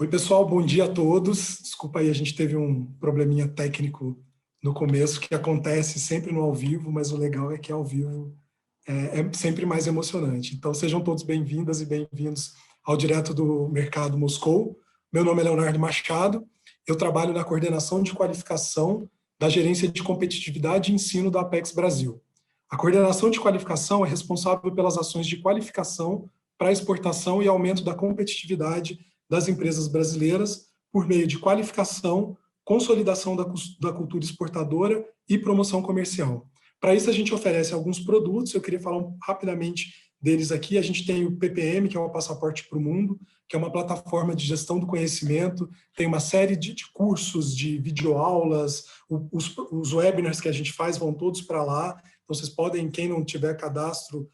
Oi, pessoal, bom dia a todos. Desculpa aí, a gente teve um probleminha técnico no começo, que acontece sempre no ao vivo, mas o legal é que ao vivo é sempre mais emocionante. Então, sejam todos bem-vindas e bem-vindos ao Direto do Mercado Moscou. Meu nome é Leonardo Machado, eu trabalho na coordenação de qualificação da Gerência de Competitividade e Ensino da Apex Brasil. A coordenação de qualificação é responsável pelas ações de qualificação para exportação e aumento da competitividade das empresas brasileiras por meio de qualificação, consolidação da cultura exportadora e promoção comercial. Para isso, a gente oferece alguns produtos, eu queria falar rapidamente deles aqui. A gente tem o PPM, que é o Passaporte para o Mundo, que é uma plataforma de gestão do conhecimento, tem uma série de cursos, de videoaulas, os webinars que a gente faz vão todos para lá, então vocês podem, quem não tiver cadastro,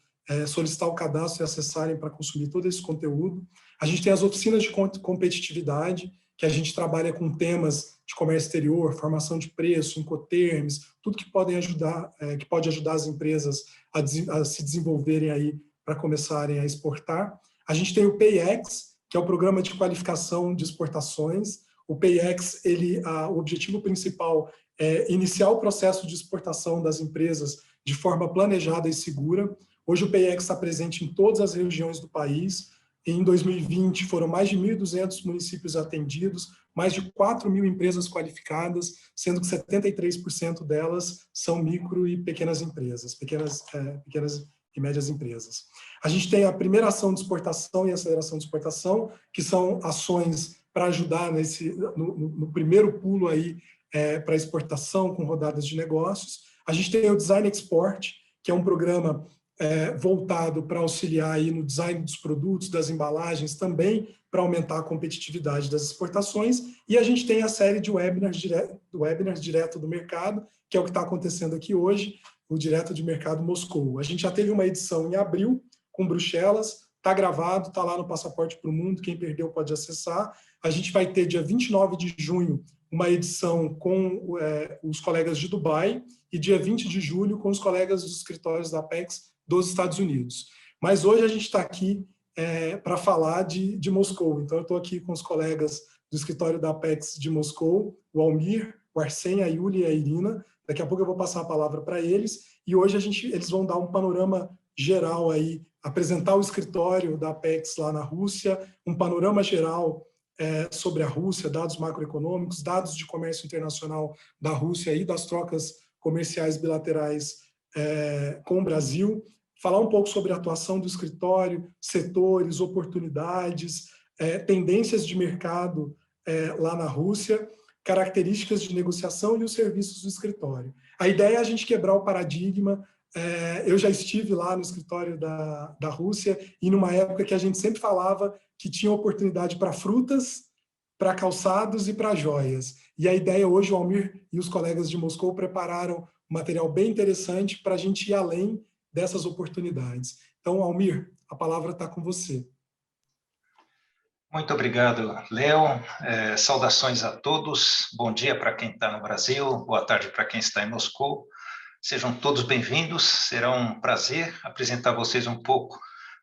solicitar o cadastro e acessarem para consumir todo esse conteúdo. A gente tem as oficinas de competitividade, que a gente trabalha com temas de comércio exterior, formação de preço, Incoterms, tudo que podem ajudar, que pode ajudar as empresas a se desenvolverem aí para começarem a exportar. A gente tem o PayEx, que é o programa de qualificação de exportações. O PayEx, o objetivo principal é iniciar o processo de exportação das empresas de forma planejada e segura. Hoje o PayEx está presente em todas as regiões do país. Em 2020, foram mais de 1.200 municípios atendidos, mais de 4.000 empresas qualificadas, sendo que 73% delas são micro e pequenas empresas, pequenas e médias empresas. A gente tem a primeira ação de exportação e aceleração de exportação, que são ações para ajudar no primeiro pulo aí para exportação com rodadas de negócios. A gente tem o Design Export, que é um programa voltado para auxiliar aí no design dos produtos, das embalagens, também para aumentar a competitividade das exportações. E a gente tem a série de webinars direto do mercado, que é o que está acontecendo aqui hoje, o Direto de Mercado Moscou. A gente já teve uma edição em abril, com Bruxelas, está gravado, está lá no Passaporte para o Mundo, quem perdeu pode acessar. A gente vai ter, dia 29 de junho, uma edição com os colegas de Dubai, e dia 20 de julho com os colegas dos escritórios da Apex dos Estados Unidos. Mas hoje a gente está aqui para falar de Moscou. Então, eu estou aqui com os colegas do escritório da Apex de Moscou, o Almir, o Arsen, a Yulia e a Irina. Daqui a pouco eu vou passar a palavra para eles. E hoje eles vão dar um panorama geral aí, apresentar o escritório da Apex lá na Rússia, um panorama geral sobre a Rússia, dados macroeconômicos, dados de comércio internacional da Rússia e das trocas comerciais bilaterais com o Brasil, falar um pouco sobre a atuação do escritório, setores, oportunidades, tendências de mercado lá na Rússia, características de negociação e os serviços do escritório. A ideia é a gente quebrar o paradigma. Eu já estive lá no escritório da Rússia e numa época que a gente sempre falava que tinha oportunidade para frutas, para calçados e para joias. E a ideia hoje, o Almir e os colegas de Moscou prepararam um material bem interessante para a gente ir além dessas oportunidades. Então, Almir, a palavra está com você. Muito obrigado, Léo. Saudações a todos. Bom dia para quem está no Brasil, boa tarde para quem está em Moscou. Sejam todos bem-vindos. Será um prazer apresentar a vocês um pouco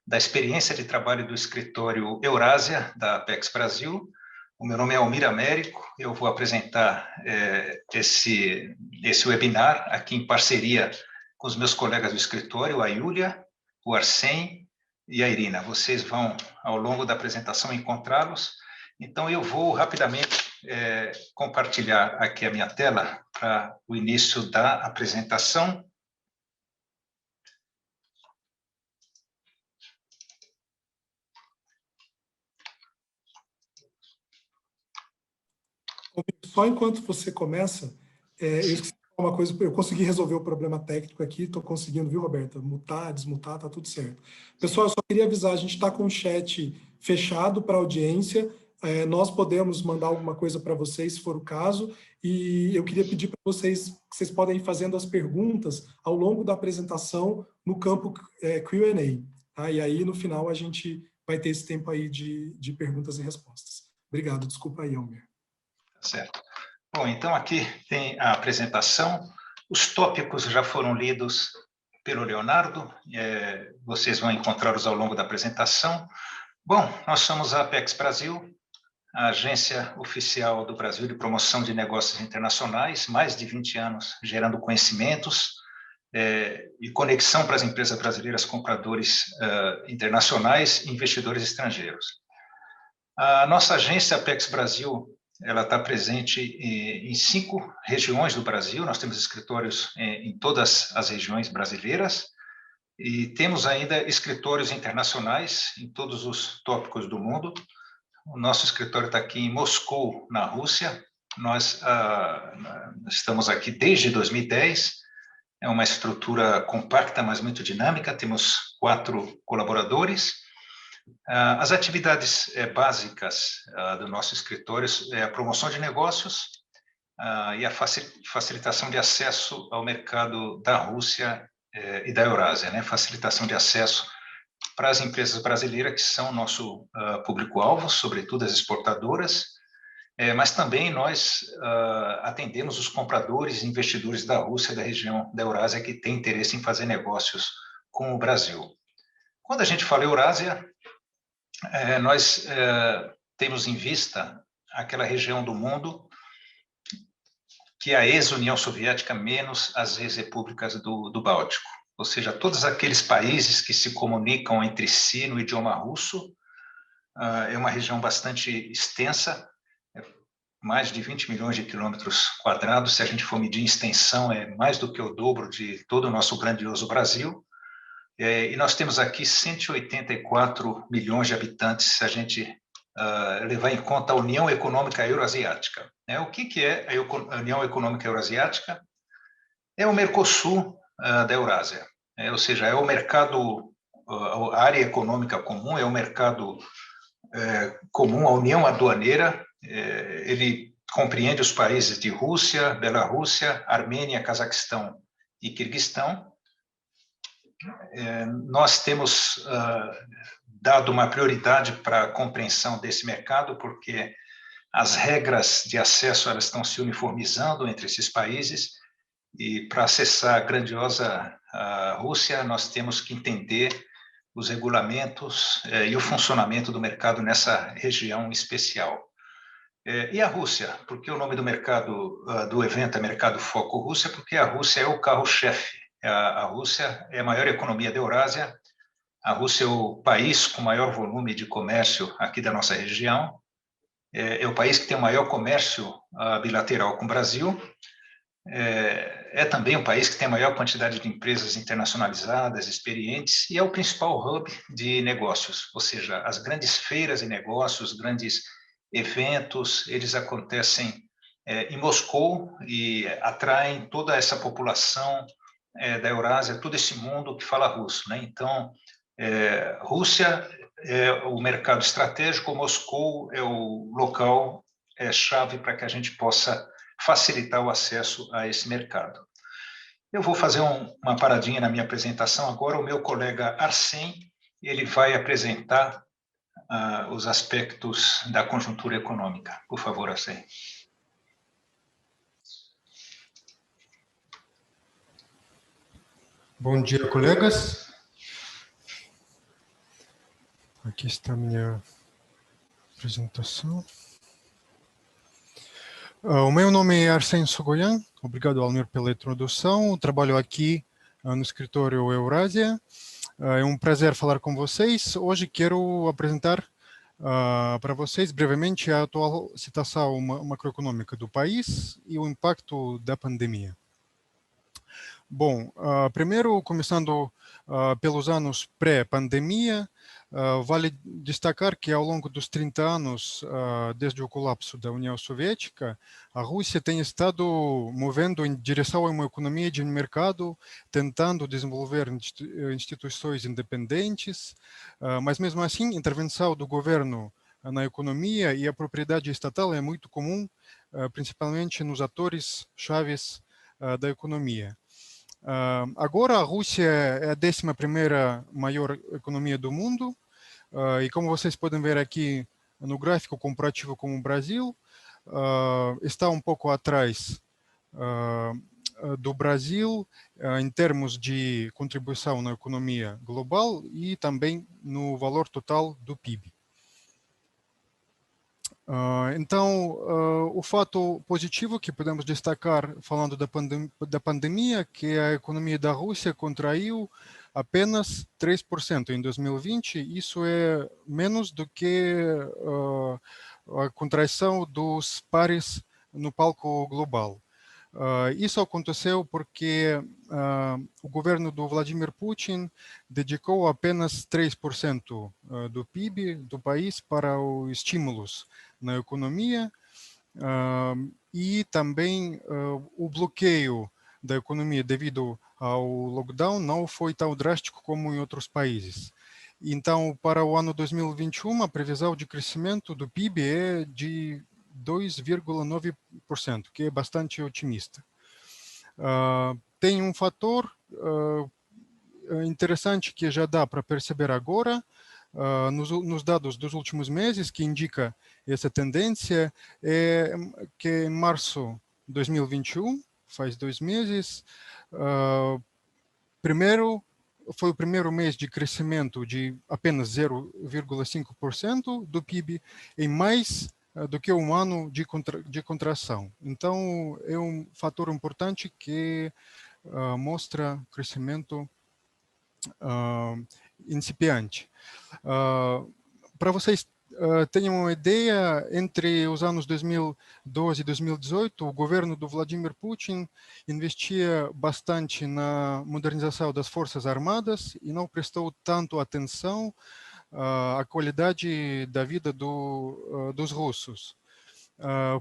da experiência de trabalho do escritório Eurásia, da Apex Brasil. O meu nome é Almir Américo, eu vou apresentar esse webinar aqui em parceria com os meus colegas do escritório, a Yulia, o Arsen e a Irina. Vocês vão, ao longo da apresentação, encontrá-los. Então, eu vou rapidamente compartilhar aqui a minha tela para o início da apresentação. Só enquanto você começa, eu esqueci uma coisa, eu consegui resolver o problema técnico aqui, estou conseguindo, viu, Roberta? Mutar, desmutar, está tudo certo. Pessoal, eu só queria avisar, a gente está com o chat fechado para audiência, nós podemos mandar alguma coisa para vocês, se for o caso, e eu queria pedir para vocês, que vocês podem ir fazendo as perguntas ao longo da apresentação no campo Q&A, tá? E aí, no final, a gente vai ter esse tempo aí de perguntas e respostas. Obrigado, desculpa aí, Almir. Certo. Bom, então aqui tem a apresentação. Os tópicos já foram lidos pelo Leonardo, vocês vão encontrá-los ao longo da apresentação. Bom, nós somos a Apex Brasil, a agência oficial do Brasil de promoção de negócios internacionais, mais de 20 anos gerando conhecimentos e conexão para as empresas brasileiras, compradores internacionais e investidores estrangeiros. A nossa agência Apex Brasil, ela está presente em 5 regiões do Brasil. Nós temos escritórios em todas as regiões brasileiras e temos ainda escritórios internacionais em todos os tópicos do mundo. O nosso escritório está aqui em Moscou, na Rússia. Nós estamos aqui desde 2010. É uma estrutura compacta, mas muito dinâmica. Temos 4 colaboradores. As atividades básicas do nosso escritório é a promoção de negócios e a facilitação de acesso ao mercado da Rússia e da Eurásia, né? Facilitação de acesso para as empresas brasileiras, que são nosso público-alvo, sobretudo as exportadoras, mas também nós atendemos os compradores e investidores da Rússia e da região da Eurásia que têm interesse em fazer negócios com o Brasil. Quando a gente fala Eurásia, nós temos em vista aquela região do mundo que é a ex-União Soviética menos as ex-repúblicas do Báltico, ou seja, todos aqueles países que se comunicam entre si no idioma russo. É uma região bastante extensa, mais de 20 milhões de quilômetros quadrados. Se a gente for medir em extensão, é mais do que o dobro de todo o nosso grandioso Brasil. E nós temos aqui 184 milhões de habitantes, se a gente levar em conta a União Econômica Euroasiática. O que é a União Econômica Euroasiática? É o Mercosul da Eurásia, ou seja, é o mercado, a área econômica comum, é o mercado comum, a União Aduaneira. Ele compreende os países de Rússia, Bielorrússia, Armênia, Cazaquistão e Quirguistão. Nós temos dado uma prioridade para a compreensão desse mercado, porque as regras de acesso elas estão se uniformizando entre esses países, e para acessar a grandiosa Rússia, nós temos que entender os regulamentos e o funcionamento do mercado nessa região especial. E a Rússia? Porque o nome do mercado do evento é Mercado Foco Rússia, porque a Rússia é o carro-chefe. A Rússia é a maior economia da Eurásia. A Rússia é o país com maior volume de comércio aqui da nossa região. É o país que tem o maior comércio bilateral com o Brasil. É também um país que tem a maior quantidade de empresas internacionalizadas, experientes, e é o principal hub de negócios, ou seja, as grandes feiras de negócios, grandes eventos, eles acontecem em Moscou e atraem toda essa população da Eurásia, todo esse mundo que fala russo, né? Então, Rússia é o mercado estratégico, Moscou é o local chave para que a gente possa facilitar o acesso a esse mercado. Eu vou fazer uma paradinha na minha apresentação agora. O meu colega Arsem, ele vai apresentar os aspectos da conjuntura econômica. Por favor, Arsem. Bom dia, colegas. Aqui está a minha apresentação. O meu nome é Arsem Sogoyan. Obrigado, Almir, pela introdução. Eu trabalho aqui no escritório Eurásia. É um prazer falar com vocês. Hoje quero apresentar para vocês brevemente a atual situação macroeconômica do país e o impacto da pandemia. Bom, primeiro, começando pelos anos pré-pandemia, vale destacar que ao longo dos 30 anos, desde o colapso da União Soviética, a Rússia tem estado movendo em direção a uma economia de mercado, tentando desenvolver instituições independentes, mas mesmo assim, a intervenção do governo na economia e a propriedade estatal é muito comum, principalmente nos atores chaves da economia. Agora a Rússia é a 11ª maior economia do mundo e como vocês podem ver aqui no gráfico comparativo com o Brasil, está um pouco atrás do Brasil em termos de contribuição na economia global e também no valor total do PIB. Então, o fato positivo que podemos destacar, falando da pandemia, que a economia da Rússia contraiu apenas 3% em 2020. Isso é menos do que a contração dos pares no palco global. Isso aconteceu porque o governo do Vladimir Putin dedicou apenas 3% do PIB do país para os estímulos na economia e também o bloqueio da economia devido ao lockdown não foi tão drástico como em outros países. Então, para o ano 2021, a previsão de crescimento do PIB é de 2,9%, que é bastante otimista. Tem um fator interessante que já dá para perceber agora, nos dados dos últimos meses, que indica essa tendência, é que em março de 2021, faz 2 meses, foi o primeiro mês de crescimento de apenas 0,5% do PIB, em mais do que um ano de contração. Então, é um fator importante que mostra crescimento incipiente. Para vocês terem uma ideia, entre os anos 2012 e 2018, o governo do Vladimir Putin investia bastante na modernização das Forças Armadas e não prestou tanto atenção à qualidade da vida dos russos.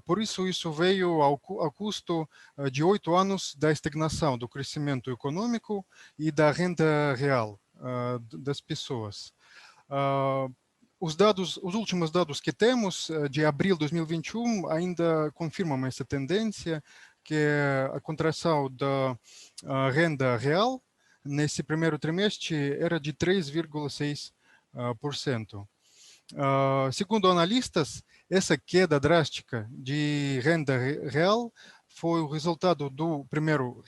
Por isso, isso veio ao custo de 8 anos da estagnação do crescimento econômico e da renda real das pessoas. Os últimos dados que temos, de abril de 2021, ainda confirmam essa tendência, que a contração da renda real nesse primeiro trimestre era de 3,6%. Segundo analistas, essa queda drástica de renda real foi o resultado do, primeiro,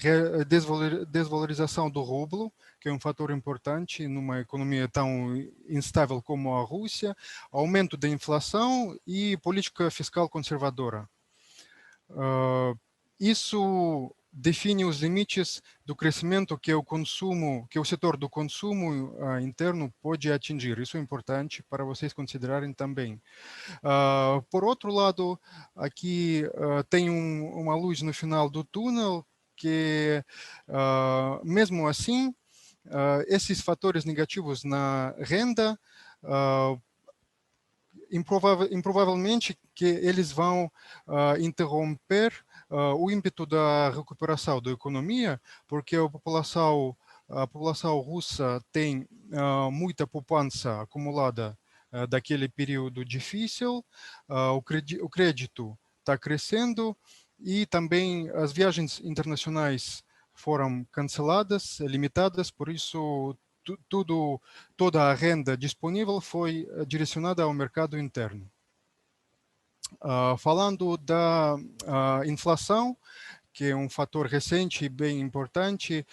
desvalorização do rublo, que é um fator importante numa economia tão instável como a Rússia, aumento da inflação e política fiscal conservadora. Isso define os limites do crescimento que o setor do consumo interno pode atingir. Isso é importante para vocês considerarem também. Por outro lado, aqui tem uma luz no final do túnel que, mesmo assim, esses fatores negativos na renda, improvavelmente que eles vão interromper o ímpeto da recuperação da economia, porque a população russa tem muita poupança acumulada daquele período difícil, o crédito está crescendo e também as viagens internacionais foram canceladas, limitadas, por isso toda a renda disponível foi direcionada ao mercado interno. Falando da inflação, que é um fator recente e bem importante,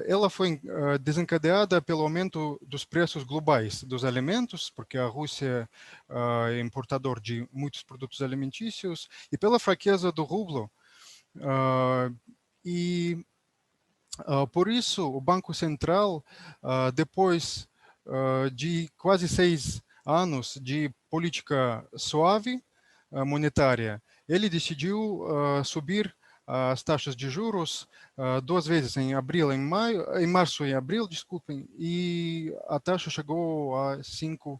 ela foi desencadeada pelo aumento dos preços globais dos alimentos, porque a Rússia é importador de muitos produtos alimentícios, e pela fraqueza do rublo. Por isso, o Banco Central, depois de quase 6 anos de política suave monetária, ele decidiu subir as taxas de juros 2 vezes, em março e abril, desculpem, e a taxa chegou a 5%.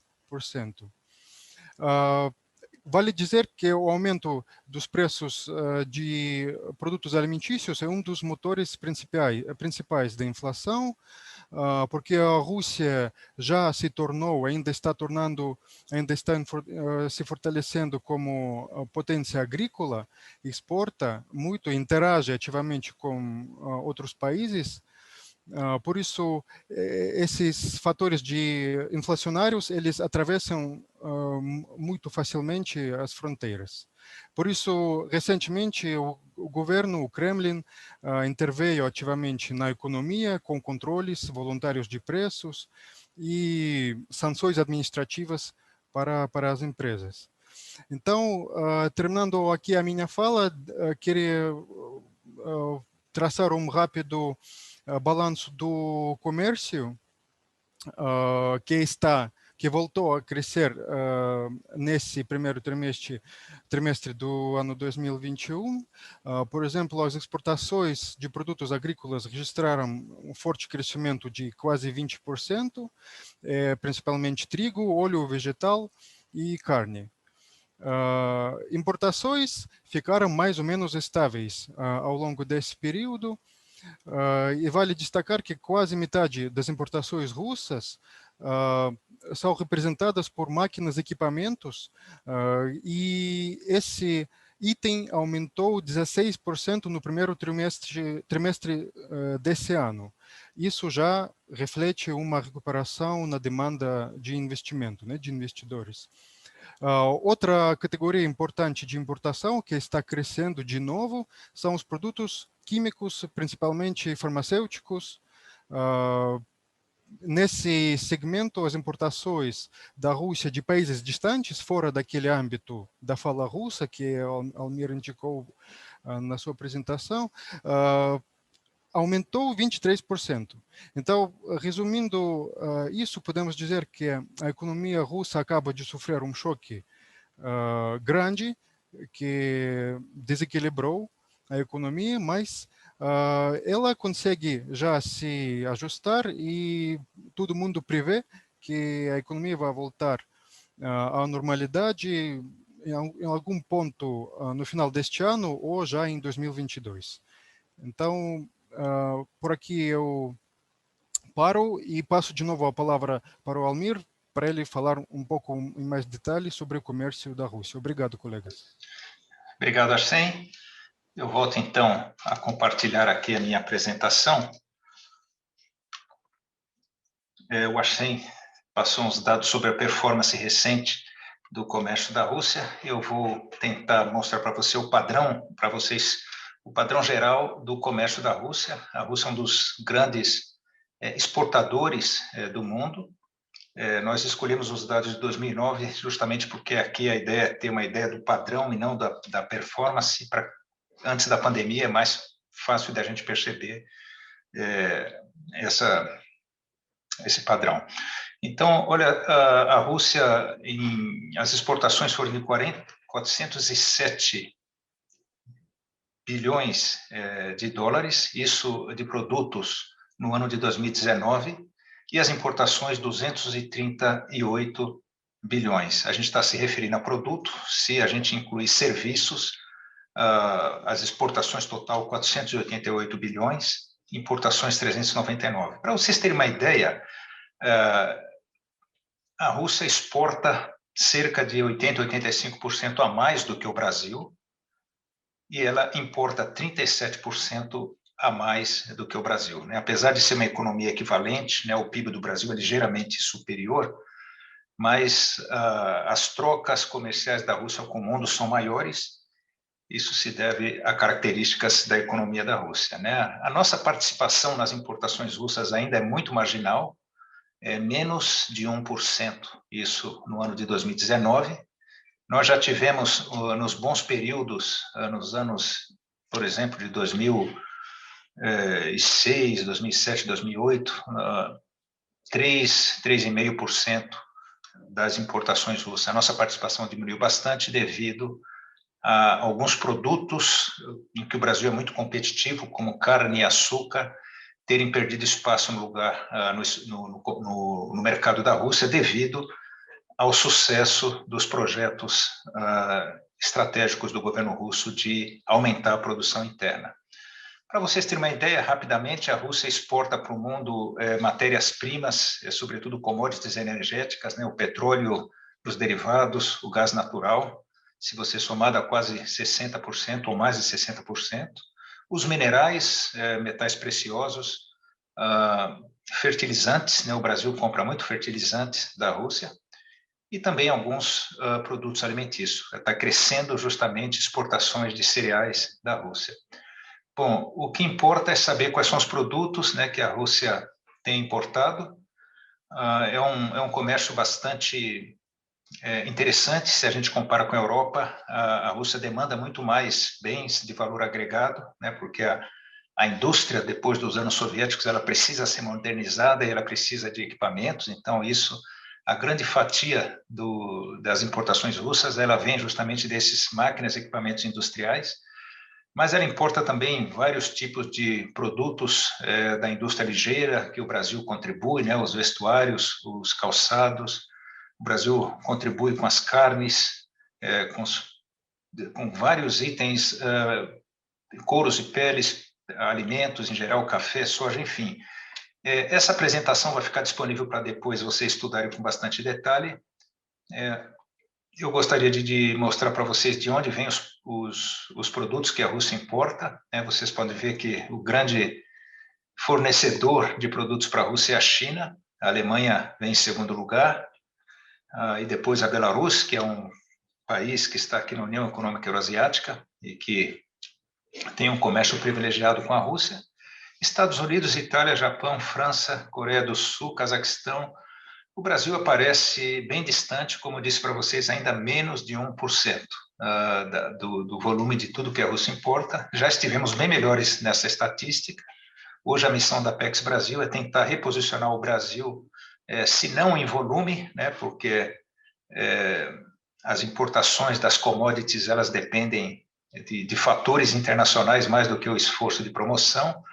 Vale dizer que o aumento dos preços de produtos alimentícios é um dos motores principais da inflação, porque a Rússia já se tornou, ainda está se fortalecendo como potência agrícola, exporta muito, interage ativamente com outros países. Por isso, esses fatores inflacionários, eles atravessam muito facilmente as fronteiras. Por isso, recentemente, o governo, o Kremlin, interveio ativamente na economia com controles voluntários de preços e sanções administrativas para as empresas. Então, terminando aqui a minha fala, queria traçar um rápido balanço do comércio, que voltou a crescer nesse primeiro trimestre do ano 2021. Por exemplo, as exportações de produtos agrícolas registraram um forte crescimento de quase 20%, principalmente trigo, óleo vegetal e carne. Importações ficaram mais ou menos estáveis ao longo desse período, e vale destacar que quase metade das importações russas são representadas por máquinas e equipamentos, e esse item aumentou 16% no primeiro trimestre desse ano. Isso já reflete uma recuperação na demanda de investimento, né, de investidores. Outra categoria importante de importação que está crescendo de novo são os produtos químicos, principalmente farmacêuticos. Nesse segmento, as importações da Rússia de países distantes, fora daquele âmbito da fala russa, que Almir indicou na sua apresentação, aumentou 23%. Então, resumindo isso, podemos dizer que a economia russa acaba de sofrer um choque grande que desequilibrou a economia, mas ela consegue já se ajustar e todo mundo prevê que a economia vai voltar à normalidade em algum ponto no final deste ano ou já em 2022. Então, por aqui eu paro e passo de novo a palavra para o Almir, para ele falar um pouco em mais detalhes sobre o comércio da Rússia. Obrigado, colegas. Obrigado, Arsen. Eu volto, então, a compartilhar aqui a minha apresentação. O Arsen passou uns dados sobre a performance recente do comércio da Rússia. Eu vou tentar mostrar para você o padrão, para vocês, o padrão geral do comércio da Rússia. A Rússia é um dos grandes exportadores do mundo. Nós escolhemos os dados de 2009 justamente porque aqui a ideia é ter uma ideia do padrão e não da performance. Antes da pandemia é mais fácil da gente perceber esse padrão. Então, olha, a Rússia, as exportações foram de 407 bilhões de dólares, isso de produtos no ano de 2019, e as importações 238 bilhões. A gente está se referindo a produto, se a gente incluir serviços, as exportações total 488 bilhões, importações 399. Para vocês terem uma ideia, a Rússia exporta cerca de 80%, 85% a mais do que o Brasil, e ela importa 37% a mais do que o Brasil. Né? Apesar de ser uma economia equivalente, né, o PIB do Brasil é ligeiramente superior, mas as trocas comerciais da Rússia com o mundo são maiores. Isso se deve a características da economia da Rússia. Né? A nossa participação nas importações russas ainda é muito marginal, menos de 1%, isso no ano de 2019. Nós já tivemos, nos bons períodos, nos anos, por exemplo, de 2006, 2007, 2008, 3,5% das importações russas. A nossa participação diminuiu bastante devido a alguns produtos em que o Brasil é muito competitivo, como carne e açúcar, terem perdido espaço no lugar no mercado da Rússia devido ao sucesso dos projetos estratégicos do governo russo de aumentar a produção interna. Para vocês terem uma ideia, rapidamente, a Rússia exporta para o mundo matérias-primas, sobretudo commodities energéticas, né, o petróleo, os derivados, o gás natural, se você somar dá quase 60% ou mais de 60%. Os minerais, metais preciosos, fertilizantes, né, o Brasil compra muito fertilizantes da Rússia, e também alguns produtos alimentícios. Está crescendo justamente exportações de cereais da Rússia. Bom, o que importa é saber quais são os produtos, né, que a Rússia tem importado. É um comércio bastante interessante se a gente compara com a Europa. A Rússia demanda muito mais bens de valor agregado, né, porque a indústria, depois dos anos soviéticos, ela precisa ser modernizada e ela precisa de equipamentos, então isso, a grande fatia das importações russas, ela vem justamente desses máquinas e equipamentos industriais, mas ela importa também vários tipos de produtos da indústria ligeira, que o Brasil contribui, né, os vestuários, os calçados. O Brasil contribui com as carnes, com vários itens, couros e peles, alimentos em geral, café, soja, enfim. Essa apresentação vai ficar disponível para depois vocês estudarem com bastante detalhe. Eu gostaria de mostrar para vocês de onde vêm os produtos que a Rússia importa. Vocês podem ver que o grande fornecedor de produtos para a Rússia é a China. A Alemanha vem em segundo lugar. E depois a Belarus, que é um país que está aqui na União Econômica Euroasiática e que tem um comércio privilegiado com a Rússia. Estados Unidos, Itália, Japão, França, Coreia do Sul, Cazaquistão. O Brasil aparece bem distante, como eu disse para vocês, ainda menos de 1% do volume de tudo que a Rússia importa. Já estivemos bem melhores nessa estatística. Hoje a missão da Apex Brasil é tentar reposicionar o Brasil, se não em volume, né, porque as importações das commodities elas dependem de fatores internacionais mais do que o esforço de promoção,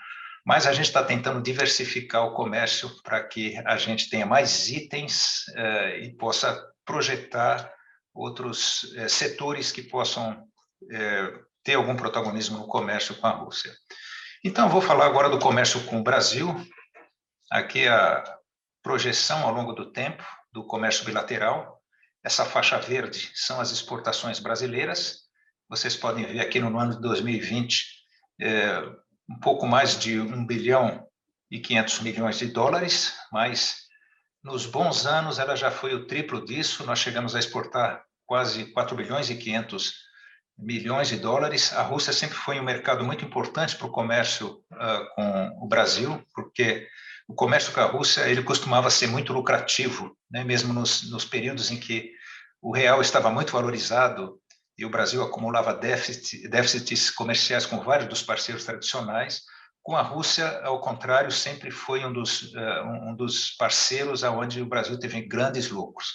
mas a gente está tentando diversificar o comércio para que a gente tenha mais itens e possa projetar outros setores que possam ter algum protagonismo no comércio com a Rússia. Então, vou falar agora do comércio com o Brasil. Aqui a projeção ao longo do tempo do comércio bilateral. Essa faixa verde são as exportações brasileiras. Vocês podem ver aqui no ano de 2020, um pouco mais de 1 bilhão e 500 milhões de dólares, mas nos bons anos ela já foi o triplo disso. Nós chegamos a exportar quase 4 bilhões e 500 milhões de dólares. A Rússia sempre foi um mercado muito importante para o comércio com o Brasil, porque o comércio com a Rússia ele costumava ser muito lucrativo, né? Mesmo nos períodos em que o real estava muito valorizado e o Brasil acumulava déficits comerciais com vários dos parceiros tradicionais. Com a Rússia, ao contrário, sempre foi um dos parceiros onde o Brasil teve grandes lucros.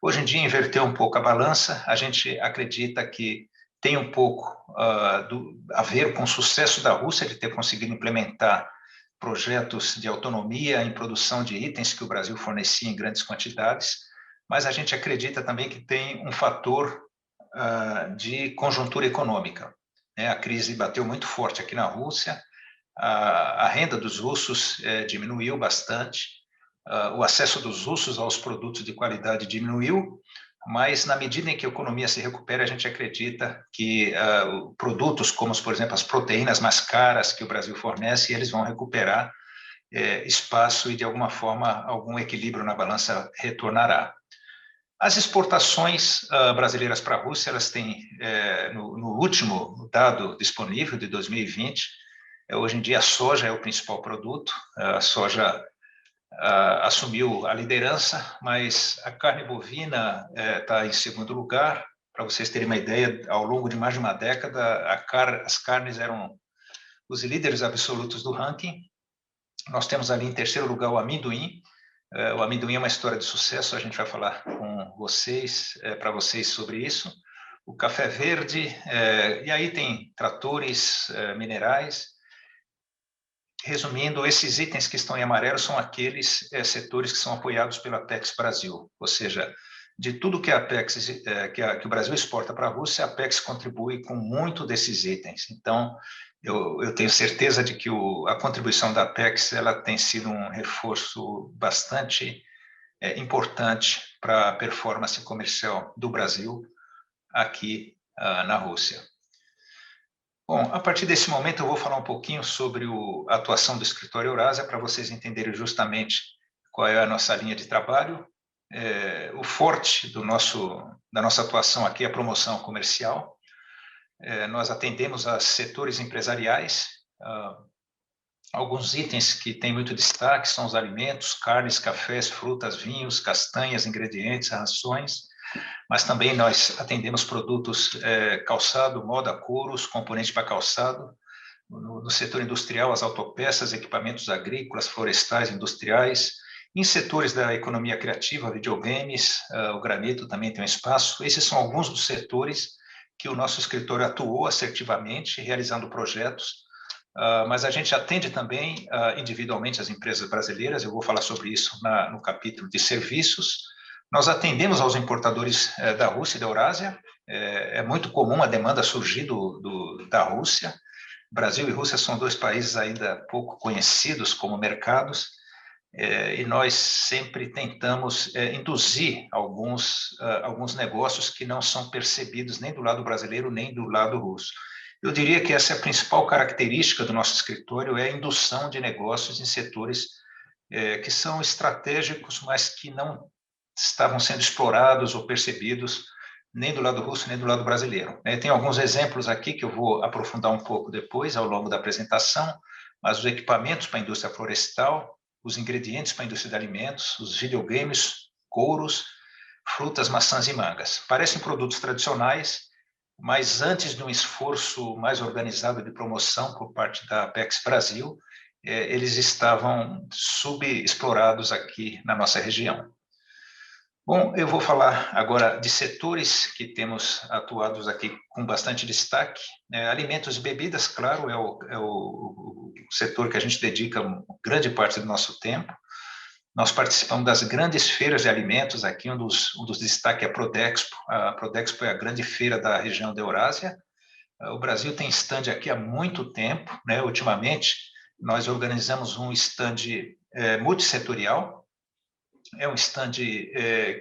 Hoje em dia, inverteu um pouco a balança. A gente acredita que tem um pouco a ver com o sucesso da Rússia de ter conseguido implementar projetos de autonomia em produção de itens que o Brasil fornecia em grandes quantidades, mas a gente acredita também que tem um fator de conjuntura econômica. A crise bateu muito forte aqui na Rússia, a renda dos russos diminuiu bastante, o acesso dos russos aos produtos de qualidade diminuiu, mas na medida em que a economia se recupera, a gente acredita que produtos como, por exemplo, as proteínas mais caras que o Brasil fornece, eles vão recuperar espaço e, de alguma forma, algum equilíbrio na balança retornará. As exportações brasileiras para a Rússia, elas têm, no último dado disponível de 2020, hoje em dia a soja é o principal produto, a soja assumiu a liderança, mas a carne bovina está em segundo lugar. Para vocês terem uma ideia, ao longo de mais de uma década, as carnes eram os líderes absolutos do ranking. Nós temos ali em terceiro lugar o amendoim. O amendoim é uma história de sucesso, a gente vai falar com vocês, para vocês sobre isso. O café verde, e aí tem tratores, minerais. Resumindo, esses itens que estão em amarelo são aqueles setores que são apoiados pela Apex Brasil, ou seja, de tudo que a Apex, que o Brasil exporta para a Rússia, a Apex contribui com muito desses itens. Então, eu tenho certeza de que a contribuição da Apex ela tem sido um reforço bastante importante para a performance comercial do Brasil aqui na Rússia. Bom, a partir desse momento eu vou falar um pouquinho sobre a atuação do Escritório Eurásia para vocês entenderem justamente qual é a nossa linha de trabalho. O forte da nossa atuação aqui é a promoção comercial. Nós atendemos a setores empresariais. Alguns itens que têm muito destaque são os alimentos, carnes, cafés, frutas, vinhos, castanhas, ingredientes, rações. mas também nós atendemos produtos calçado, moda, couros, componentes para calçado, no setor industrial, as autopeças, equipamentos agrícolas, florestais, industriais, em setores da economia criativa, videogames, o granito também tem um espaço. Esses são alguns dos setores que o nosso escritório atuou assertivamente, realizando projetos, mas a gente atende também individualmente as empresas brasileiras, eu vou falar sobre isso no capítulo de serviços. Nós atendemos aos importadores da Rússia e da Eurásia, é muito comum a demanda surgir da Rússia. Brasil e Rússia são dois países ainda pouco conhecidos como mercados, e nós sempre tentamos induzir alguns negócios que não são percebidos nem do lado brasileiro nem do lado russo. Eu diria que essa é a principal característica do nosso escritório, é a indução de negócios em setores que são estratégicos, mas que não estavam sendo explorados ou percebidos nem do lado russo, nem do lado brasileiro. Tem alguns exemplos aqui que eu vou aprofundar um pouco depois, ao longo da apresentação, mas os equipamentos para a indústria florestal, os ingredientes para a indústria de alimentos, os videogames, couros, frutas, maçãs e mangas. Parecem produtos tradicionais, mas antes de um esforço mais organizado de promoção por parte da Apex Brasil, eles estavam subexplorados aqui na nossa região. Bom, eu vou falar agora de setores que temos atuados aqui com bastante destaque. Alimentos e bebidas, claro, é o setor que a gente dedica grande parte do nosso tempo. Nós participamos das grandes feiras de alimentos aqui, um dos destaques é a Prodexpo. A Prodexpo é a grande feira da região da Eurásia. O Brasil tem stand aqui há muito tempo, né? Ultimamente, nós organizamos um stand multissetorial. É um stand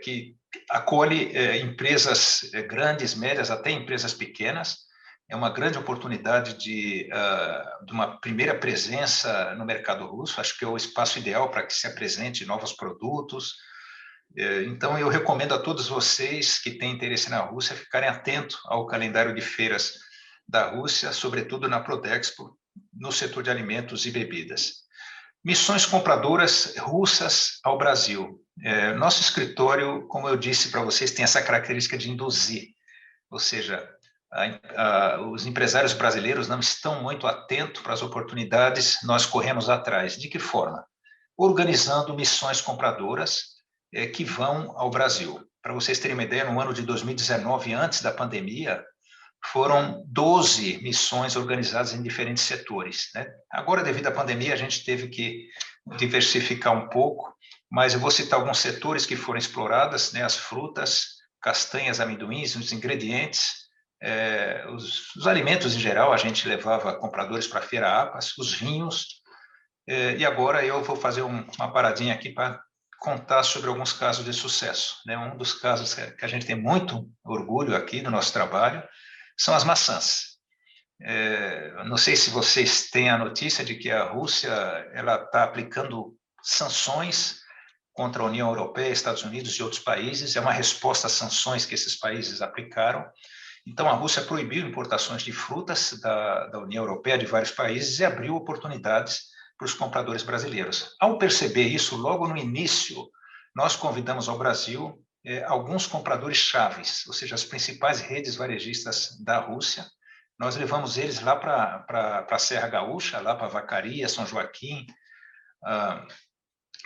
que acolhe empresas grandes, médias, até empresas pequenas. É uma grande oportunidade de uma primeira presença no mercado russo. Acho que é o espaço ideal para que se apresente novos produtos. Então, eu recomendo a todos vocês que têm interesse na Rússia ficarem atentos ao calendário de feiras da Rússia, sobretudo na Prodexpo, no setor de alimentos e bebidas. Missões compradoras russas ao Brasil. Nosso escritório, como eu disse para vocês, tem essa característica de induzir, ou seja, os empresários brasileiros não estão muito atentos para as oportunidades, nós corremos atrás. De que forma? Organizando missões compradoras que vão ao Brasil. Para vocês terem uma ideia, no ano de 2019, antes da pandemia, foram 12 missões organizadas em diferentes setores, né? Agora, devido à pandemia, a gente teve que diversificar um pouco, mas eu vou citar alguns setores que foram exploradas, né? As frutas, castanhas, amendoins, os ingredientes, os alimentos em geral, a gente levava compradores para a Feira APAS, os vinhos, e agora eu vou fazer uma paradinha aqui para contar sobre alguns casos de sucesso, né? Um dos casos que a gente tem muito orgulho aqui no nosso trabalho são as maçãs. Não sei se vocês têm a notícia de que a Rússia está aplicando sanções contra a União Europeia, Estados Unidos e outros países. É uma resposta às sanções que esses países aplicaram. Então, a Rússia proibiu importações de frutas da União Europeia, de vários países, e abriu oportunidades para os compradores brasileiros. Ao perceber isso, logo no início, nós convidamos ao Brasil alguns compradores chaves, ou seja, as principais redes varejistas da Rússia. Nós levamos eles lá para a Serra Gaúcha, lá para Vacaria, São Joaquim,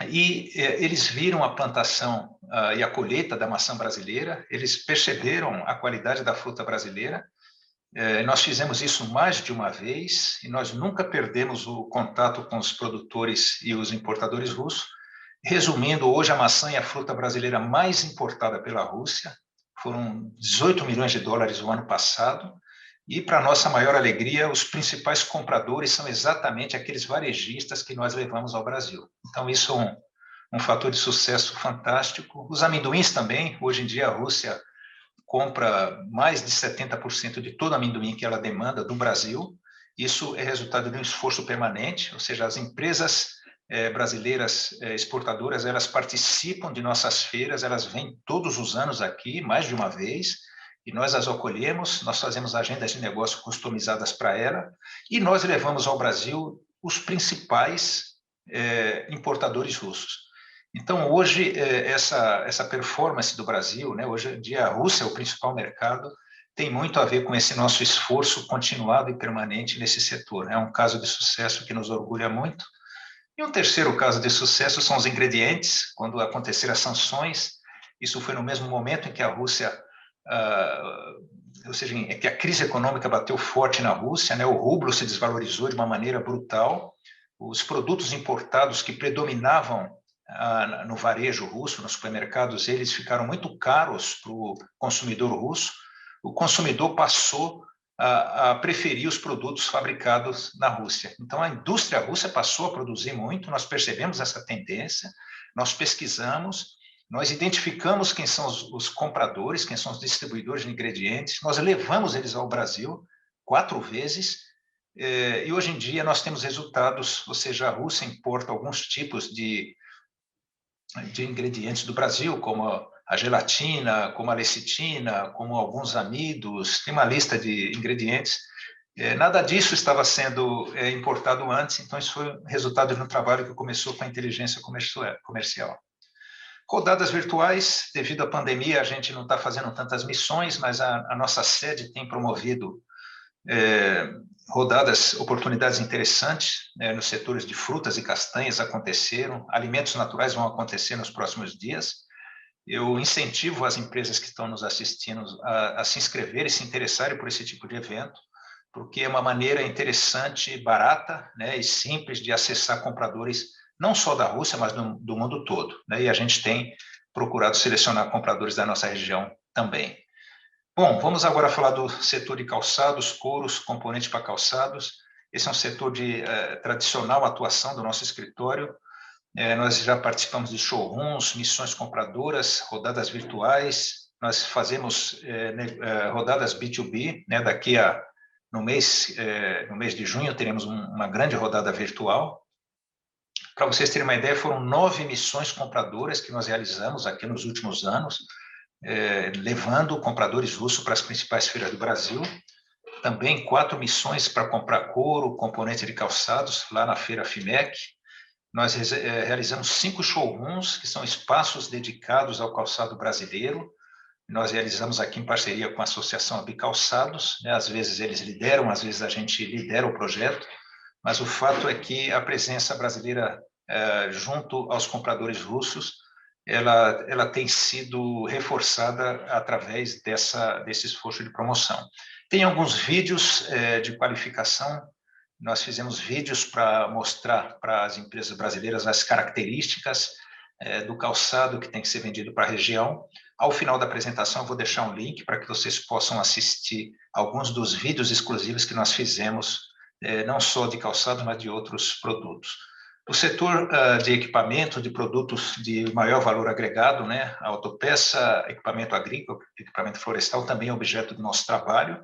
e eles viram a plantação e a colheita da maçã brasileira, eles perceberam a qualidade da fruta brasileira. Nós fizemos isso mais de uma vez e nós nunca perdemos o contato com os produtores e os importadores russos. Resumindo, hoje a maçã é a fruta brasileira mais importada pela Rússia, foram 18 milhões de dólares o ano passado, e para nossa maior alegria, os principais compradores são exatamente aqueles varejistas que nós levamos ao Brasil. Então, isso é um fator de sucesso fantástico. Os amendoins também, hoje em dia a Rússia compra mais de 70% de todo amendoim que ela demanda do Brasil. Isso é resultado de um esforço permanente, ou seja, as empresas brasileiras exportadoras, elas participam de nossas feiras, elas vêm todos os anos aqui, mais de uma vez, e nós as acolhemos, nós fazemos agendas de negócio customizadas para ela, e nós levamos ao Brasil os principais importadores russos. Então, hoje, essa performance do Brasil, né, hoje em dia a Rússia é o principal mercado, tem muito a ver com esse nosso esforço continuado e permanente nesse setor. É um caso de sucesso que nos orgulha muito. E um terceiro caso de sucesso são os ingredientes. Quando aconteceram as sanções, isso foi no mesmo momento em que a Rússia, ou seja, em que a crise econômica bateu forte na Rússia, né, o rublo se desvalorizou de uma maneira brutal, os produtos importados que predominavam no varejo russo, nos supermercados, eles ficaram muito caros para o consumidor russo. O consumidor passou a preferir os produtos fabricados na Rússia. Então, a indústria russa passou a produzir muito, nós percebemos essa tendência, nós pesquisamos, nós identificamos quem são os compradores, quem são os distribuidores de ingredientes, nós levamos eles ao Brasil 4 vezes, e hoje em dia nós temos resultados, ou seja, a Rússia importa alguns tipos de ingredientes do Brasil, como a gelatina, como a lecitina, como alguns amidos, tem uma lista de ingredientes. Nada disso estava sendo importado antes, então isso foi resultado de um trabalho que começou com a inteligência comercial. Rodadas virtuais, devido à pandemia, a gente não está fazendo tantas missões, mas a nossa sede tem promovido rodadas, oportunidades interessantes, nos setores de frutas e castanhas aconteceram, alimentos naturais vão acontecer nos próximos dias. Eu incentivo as empresas que estão nos assistindo a se inscreverem, se interessarem por esse tipo de evento, porque é uma maneira interessante, barata, né, e simples de acessar compradores, não só da Rússia, mas do mundo todo, né, e a gente tem procurado selecionar compradores da nossa região também. Bom, vamos agora falar do setor de calçados, couros, componentes para calçados. Esse é um setor de tradicional atuação do nosso escritório. Nós já participamos de showrooms, missões compradoras, rodadas virtuais. Nós fazemos rodadas B2B, né? No mês de junho teremos uma grande rodada virtual. Para vocês terem uma ideia, foram 9 missões compradoras que nós realizamos aqui nos últimos anos, levando compradores russos para as principais feiras do Brasil. Também 4 missões para comprar couro, componente de calçados, lá na feira FIMEC. Nós realizamos 5 showrooms, que são espaços dedicados ao calçado brasileiro. Nós realizamos aqui em parceria com a Associação Abicalçados, né? Às vezes eles lideram, às vezes a gente lidera o projeto, mas o fato é que a presença brasileira junto aos compradores russos, ela tem sido reforçada através desse esforço de promoção. Tem alguns vídeos de qualificação. Nós fizemos vídeos para mostrar para as empresas brasileiras as características do calçado que tem que ser vendido para a região. Ao final da apresentação, eu vou deixar um link para que vocês possam assistir alguns dos vídeos exclusivos que nós fizemos, não só de calçado, mas de outros produtos. O setor de equipamento, de produtos de maior valor agregado, né, autopeça, equipamento agrícola, equipamento florestal, também é objeto do nosso trabalho.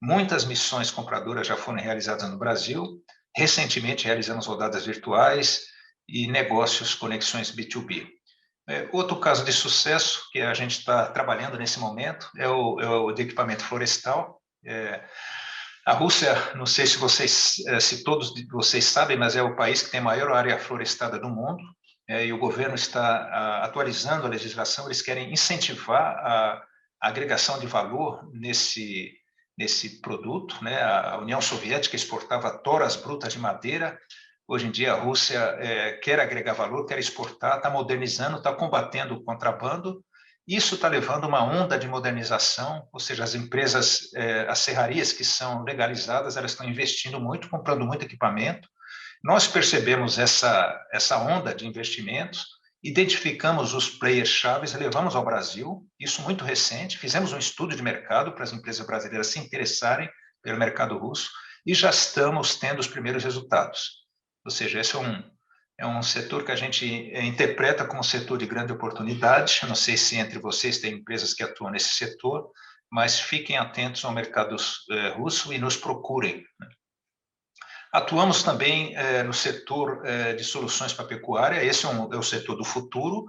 Muitas missões compradoras já foram realizadas no Brasil. Recentemente realizamos rodadas virtuais e negócios, conexões B2B. Outro caso de sucesso que a gente está trabalhando nesse momento é o de equipamento florestal. A Rússia, não sei se todos vocês sabem, mas é o país que tem a maior área florestada do mundo, e o governo está atualizando a legislação. Eles querem incentivar a agregação de valor nesse produto, né? A União Soviética exportava toras brutas de madeira. Hoje em dia a Rússia quer agregar valor, quer exportar, está modernizando, está combatendo o contrabando. Isso está levando uma onda de modernização, ou seja, as empresas, as serrarias que são legalizadas, elas estão investindo muito, comprando muito equipamento. Nós percebemos essa onda de investimentos, identificamos os players chaves, levamos ao Brasil, isso muito recente, fizemos um estudo de mercado para as empresas brasileiras se interessarem pelo mercado russo e já estamos tendo os primeiros resultados. Ou seja, esse é um setor que a gente interpreta como setor de grande oportunidade. Eu não sei se entre vocês tem empresas que atuam nesse setor, mas fiquem atentos ao mercado russo e nos procurem. Atuamos também no setor de soluções para a pecuária. Esse é o setor do futuro.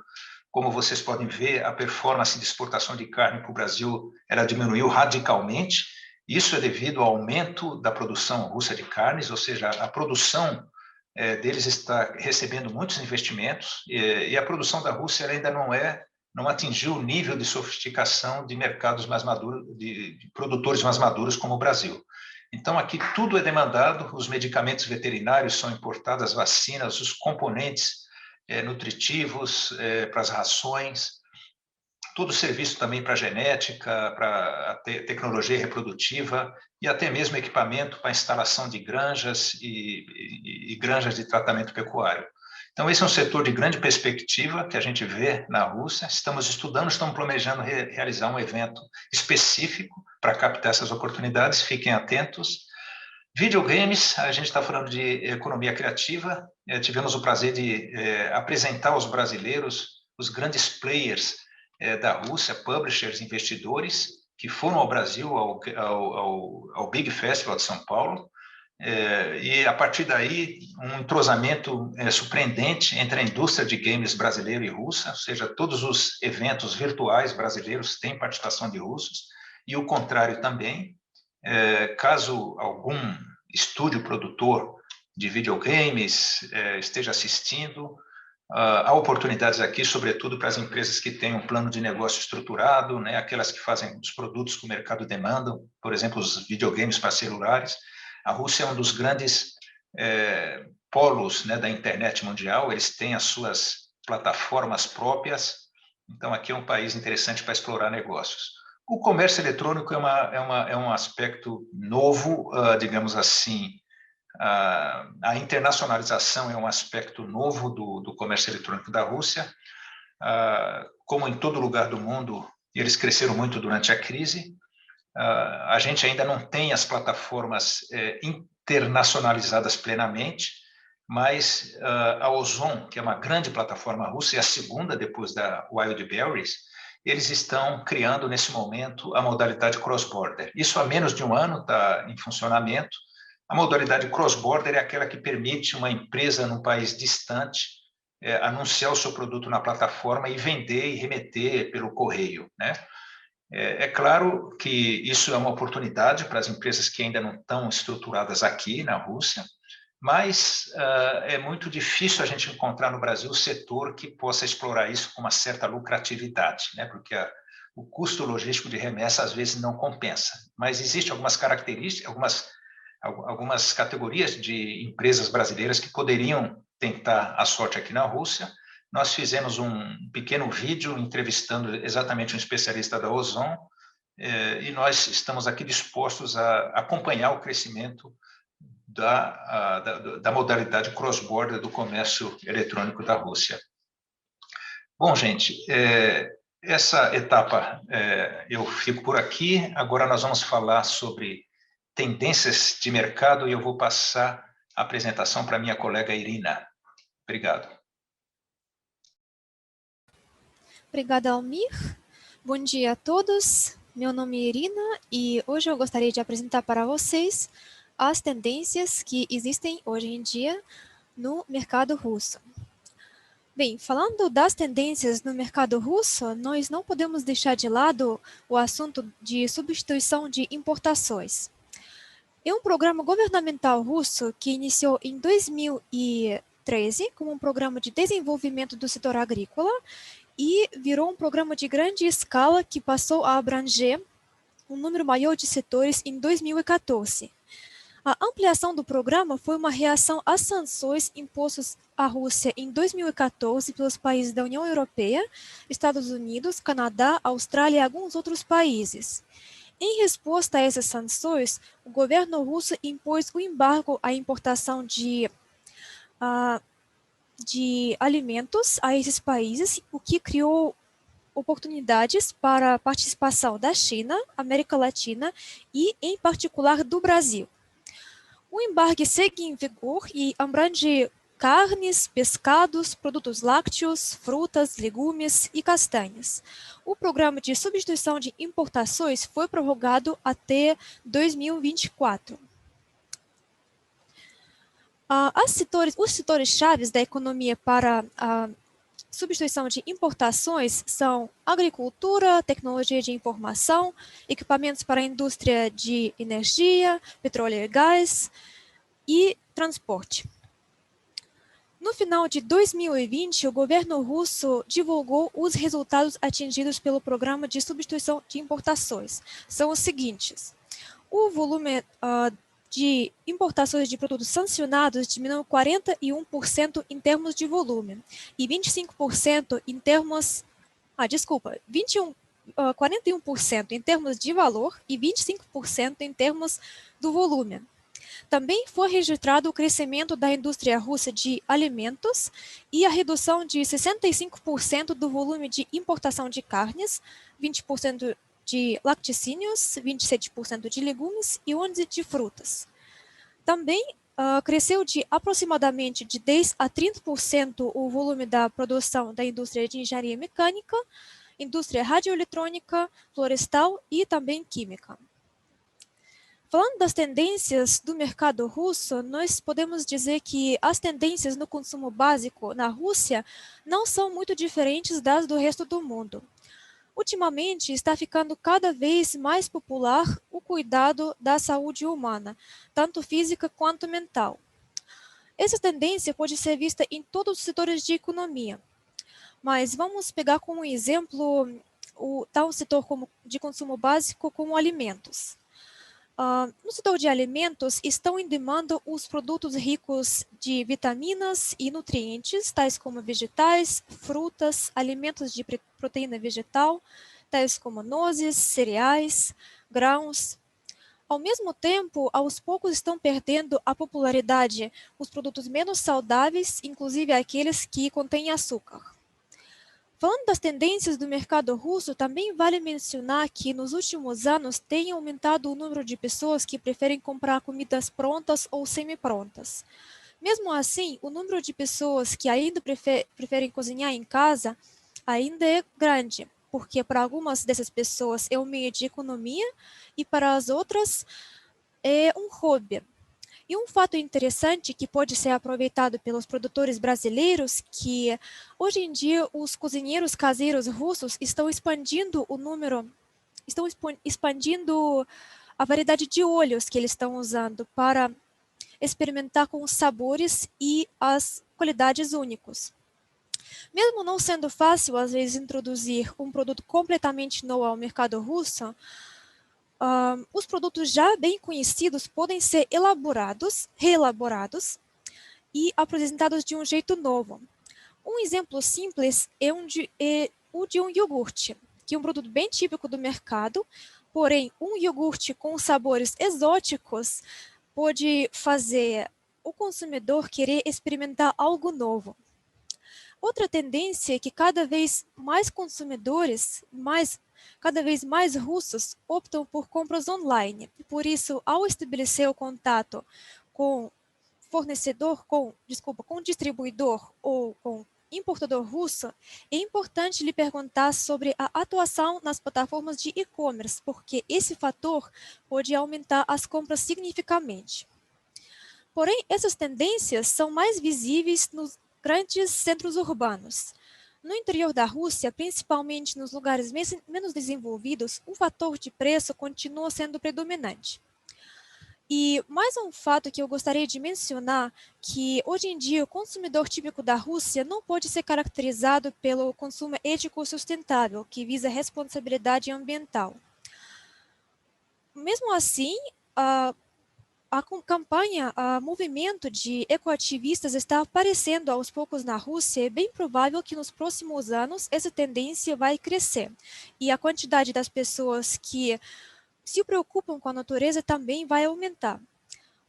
Como vocês podem ver, a performance de exportação de carne para o Brasil ela diminuiu radicalmente. Isso é devido ao aumento da produção russa de carnes, ou seja, a produção deles está recebendo muitos investimentos e a produção da Rússia ainda não atingiu o nível de sofisticação de mercados mais maduros, de produtores mais maduros como o Brasil. Então, aqui tudo é demandado, os medicamentos veterinários são importados, as vacinas, os componentes nutritivos para as rações, todo o serviço também para a genética, para a tecnologia reprodutiva e até mesmo equipamento para a instalação de granjas e granjas de tratamento pecuário. Então, esse é um setor de grande perspectiva que a gente vê na Rússia. Estamos estudando, estamos planejando realizar um evento específico para captar essas oportunidades, fiquem atentos. Videogames, a gente está falando de economia criativa, tivemos o prazer de apresentar aos brasileiros os grandes players da Rússia, publishers, investidores, que foram ao Brasil, ao Big Festival de São Paulo, e a partir daí um entrosamento surpreendente entre a indústria de games brasileira e russa, ou seja, todos os eventos virtuais brasileiros têm participação de russos, e o contrário também. Caso algum estúdio produtor de videogames esteja assistindo, há oportunidades aqui, sobretudo para as empresas que têm um plano de negócio estruturado, né, aquelas que fazem os produtos que o mercado demanda, por exemplo, os videogames para celulares. A Rússia é um dos grandes polos, né, da internet mundial, eles têm as suas plataformas próprias, então aqui é um país interessante para explorar negócios. O comércio eletrônico é um aspecto novo, digamos assim. A internacionalização é um aspecto novo do comércio eletrônico da Rússia. Como em todo lugar do mundo, eles cresceram muito durante a crise. A gente ainda não tem as plataformas internacionalizadas plenamente, mas a Ozon, que é uma grande plataforma russa, e a segunda depois da Wildberries, eles estão criando nesse momento a modalidade cross-border. Isso há menos de um ano está em funcionamento. A modalidade cross-border é aquela que permite uma empresa num país distante anunciar o seu produto na plataforma e vender e remeter pelo correio, né? É claro que isso é uma oportunidade para as empresas que ainda não estão estruturadas aqui na Rússia, mas é muito difícil a gente encontrar no Brasil o setor que possa explorar isso com uma certa lucratividade, né? Porque o custo logístico de remessa às vezes não compensa. Mas existem algumas características, algumas categorias de empresas brasileiras que poderiam tentar a sorte aqui na Rússia. Nós fizemos um pequeno vídeo entrevistando exatamente um especialista da Ozon e nós estamos aqui dispostos a acompanhar o crescimento da modalidade cross-border do comércio eletrônico da Rússia. Bom, gente, essa etapa eu fico por aqui. Agora nós vamos falar sobre tendências de mercado e eu vou passar a apresentação para minha colega Irina. Obrigado. Obrigada, Almir. Bom dia a todos. Meu nome é Irina e hoje eu gostaria de apresentar para vocês as tendências que existem hoje em dia no mercado russo. Bem, falando das tendências no mercado russo, nós não podemos deixar de lado o assunto de substituição de importações. É um programa governamental russo que iniciou em 2013 como um programa de desenvolvimento do setor agrícola e virou um programa de grande escala que passou a abranger um número maior de setores em 2014. A ampliação do programa foi uma reação às sanções impostas à Rússia em 2014 pelos países da União Europeia, Estados Unidos, Canadá, Austrália e alguns outros países. Em resposta a essas sanções, o governo russo impôs o embargo à importação de alimentos a esses países, o que criou oportunidades para a participação da China, América Latina e, em particular, do Brasil. O embargo segue em vigor e abrange carnes, pescados, produtos lácteos, frutas, legumes e castanhas. O programa de substituição de importações foi prorrogado até 2024. Os setores chaves da economia para a substituição de importações são agricultura, tecnologia de informação, equipamentos para a indústria de energia, petróleo e gás e transporte. No final de 2020, o governo russo divulgou os resultados atingidos pelo programa de substituição de importações. São os seguintes: o volume de importações de produtos sancionados diminuiu 41% em termos de volume e 25% em termos... 41% em termos de valor e 25% em termos do volume. Também foi registrado o crescimento da indústria russa de alimentos e a redução de 65% do volume de importação de carnes, 20% de laticínios, 27% de legumes e 11% de frutas. Também cresceu de aproximadamente de 10% a 30% o volume da produção da indústria de engenharia mecânica, indústria radioeletrônica, florestal e também química. Falando das tendências do mercado russo, nós podemos dizer que as tendências no consumo básico na Rússia não são muito diferentes das do resto do mundo. Ultimamente, está ficando cada vez mais popular o cuidado da saúde humana, tanto física quanto mental. Essa tendência pode ser vista em todos os setores de economia, mas vamos pegar como exemplo o tal setor de consumo básico como alimentos. No setor de alimentos, estão em demanda os produtos ricos de vitaminas e nutrientes, tais como vegetais, frutas, alimentos de proteína vegetal, tais como nozes, cereais, grãos. Ao mesmo tempo, aos poucos estão perdendo a popularidade os produtos menos saudáveis, inclusive aqueles que contêm açúcar. Falando das tendências do mercado russo, também vale mencionar que nos últimos anos tem aumentado o número de pessoas que preferem comprar comidas prontas ou semi-prontas. Mesmo assim, o número de pessoas que ainda preferem cozinhar em casa ainda é grande, porque para algumas dessas pessoas é um meio de economia e para as outras é um hobby. E um fato interessante que pode ser aproveitado pelos produtores brasileiros, que hoje em dia os cozinheiros caseiros russos estão expandindo expandindo a variedade de óleos que eles estão usando para experimentar com os sabores e as qualidades únicos. Mesmo não sendo fácil, às vezes, introduzir um produto completamente novo ao mercado russo, os produtos já bem conhecidos podem ser reelaborados e apresentados de um jeito novo. Um exemplo simples é o de um iogurte, que é um produto bem típico do mercado, porém, um iogurte com sabores exóticos pode fazer o consumidor querer experimentar algo novo. Outra tendência é que cada vez mais consumidores, cada vez mais russos optam por compras online. Por isso, ao estabelecer o contato com com distribuidor ou com importador russo, é importante lhe perguntar sobre a atuação nas plataformas de e-commerce, porque esse fator pode aumentar as compras significativamente. Porém, essas tendências são mais visíveis nos grandes centros urbanos. No interior da Rússia, principalmente nos lugares menos desenvolvidos, o fator de preço continua sendo predominante. E mais um fato que eu gostaria de mencionar, que hoje em dia o consumidor típico da Rússia não pode ser caracterizado pelo consumo ético sustentável, que visa responsabilidade ambiental. Mesmo assim, a movimento de ecoativistas está aparecendo aos poucos na Rússia. É bem provável que nos próximos anos essa tendência vai crescer. E a quantidade das pessoas que se preocupam com a natureza também vai aumentar.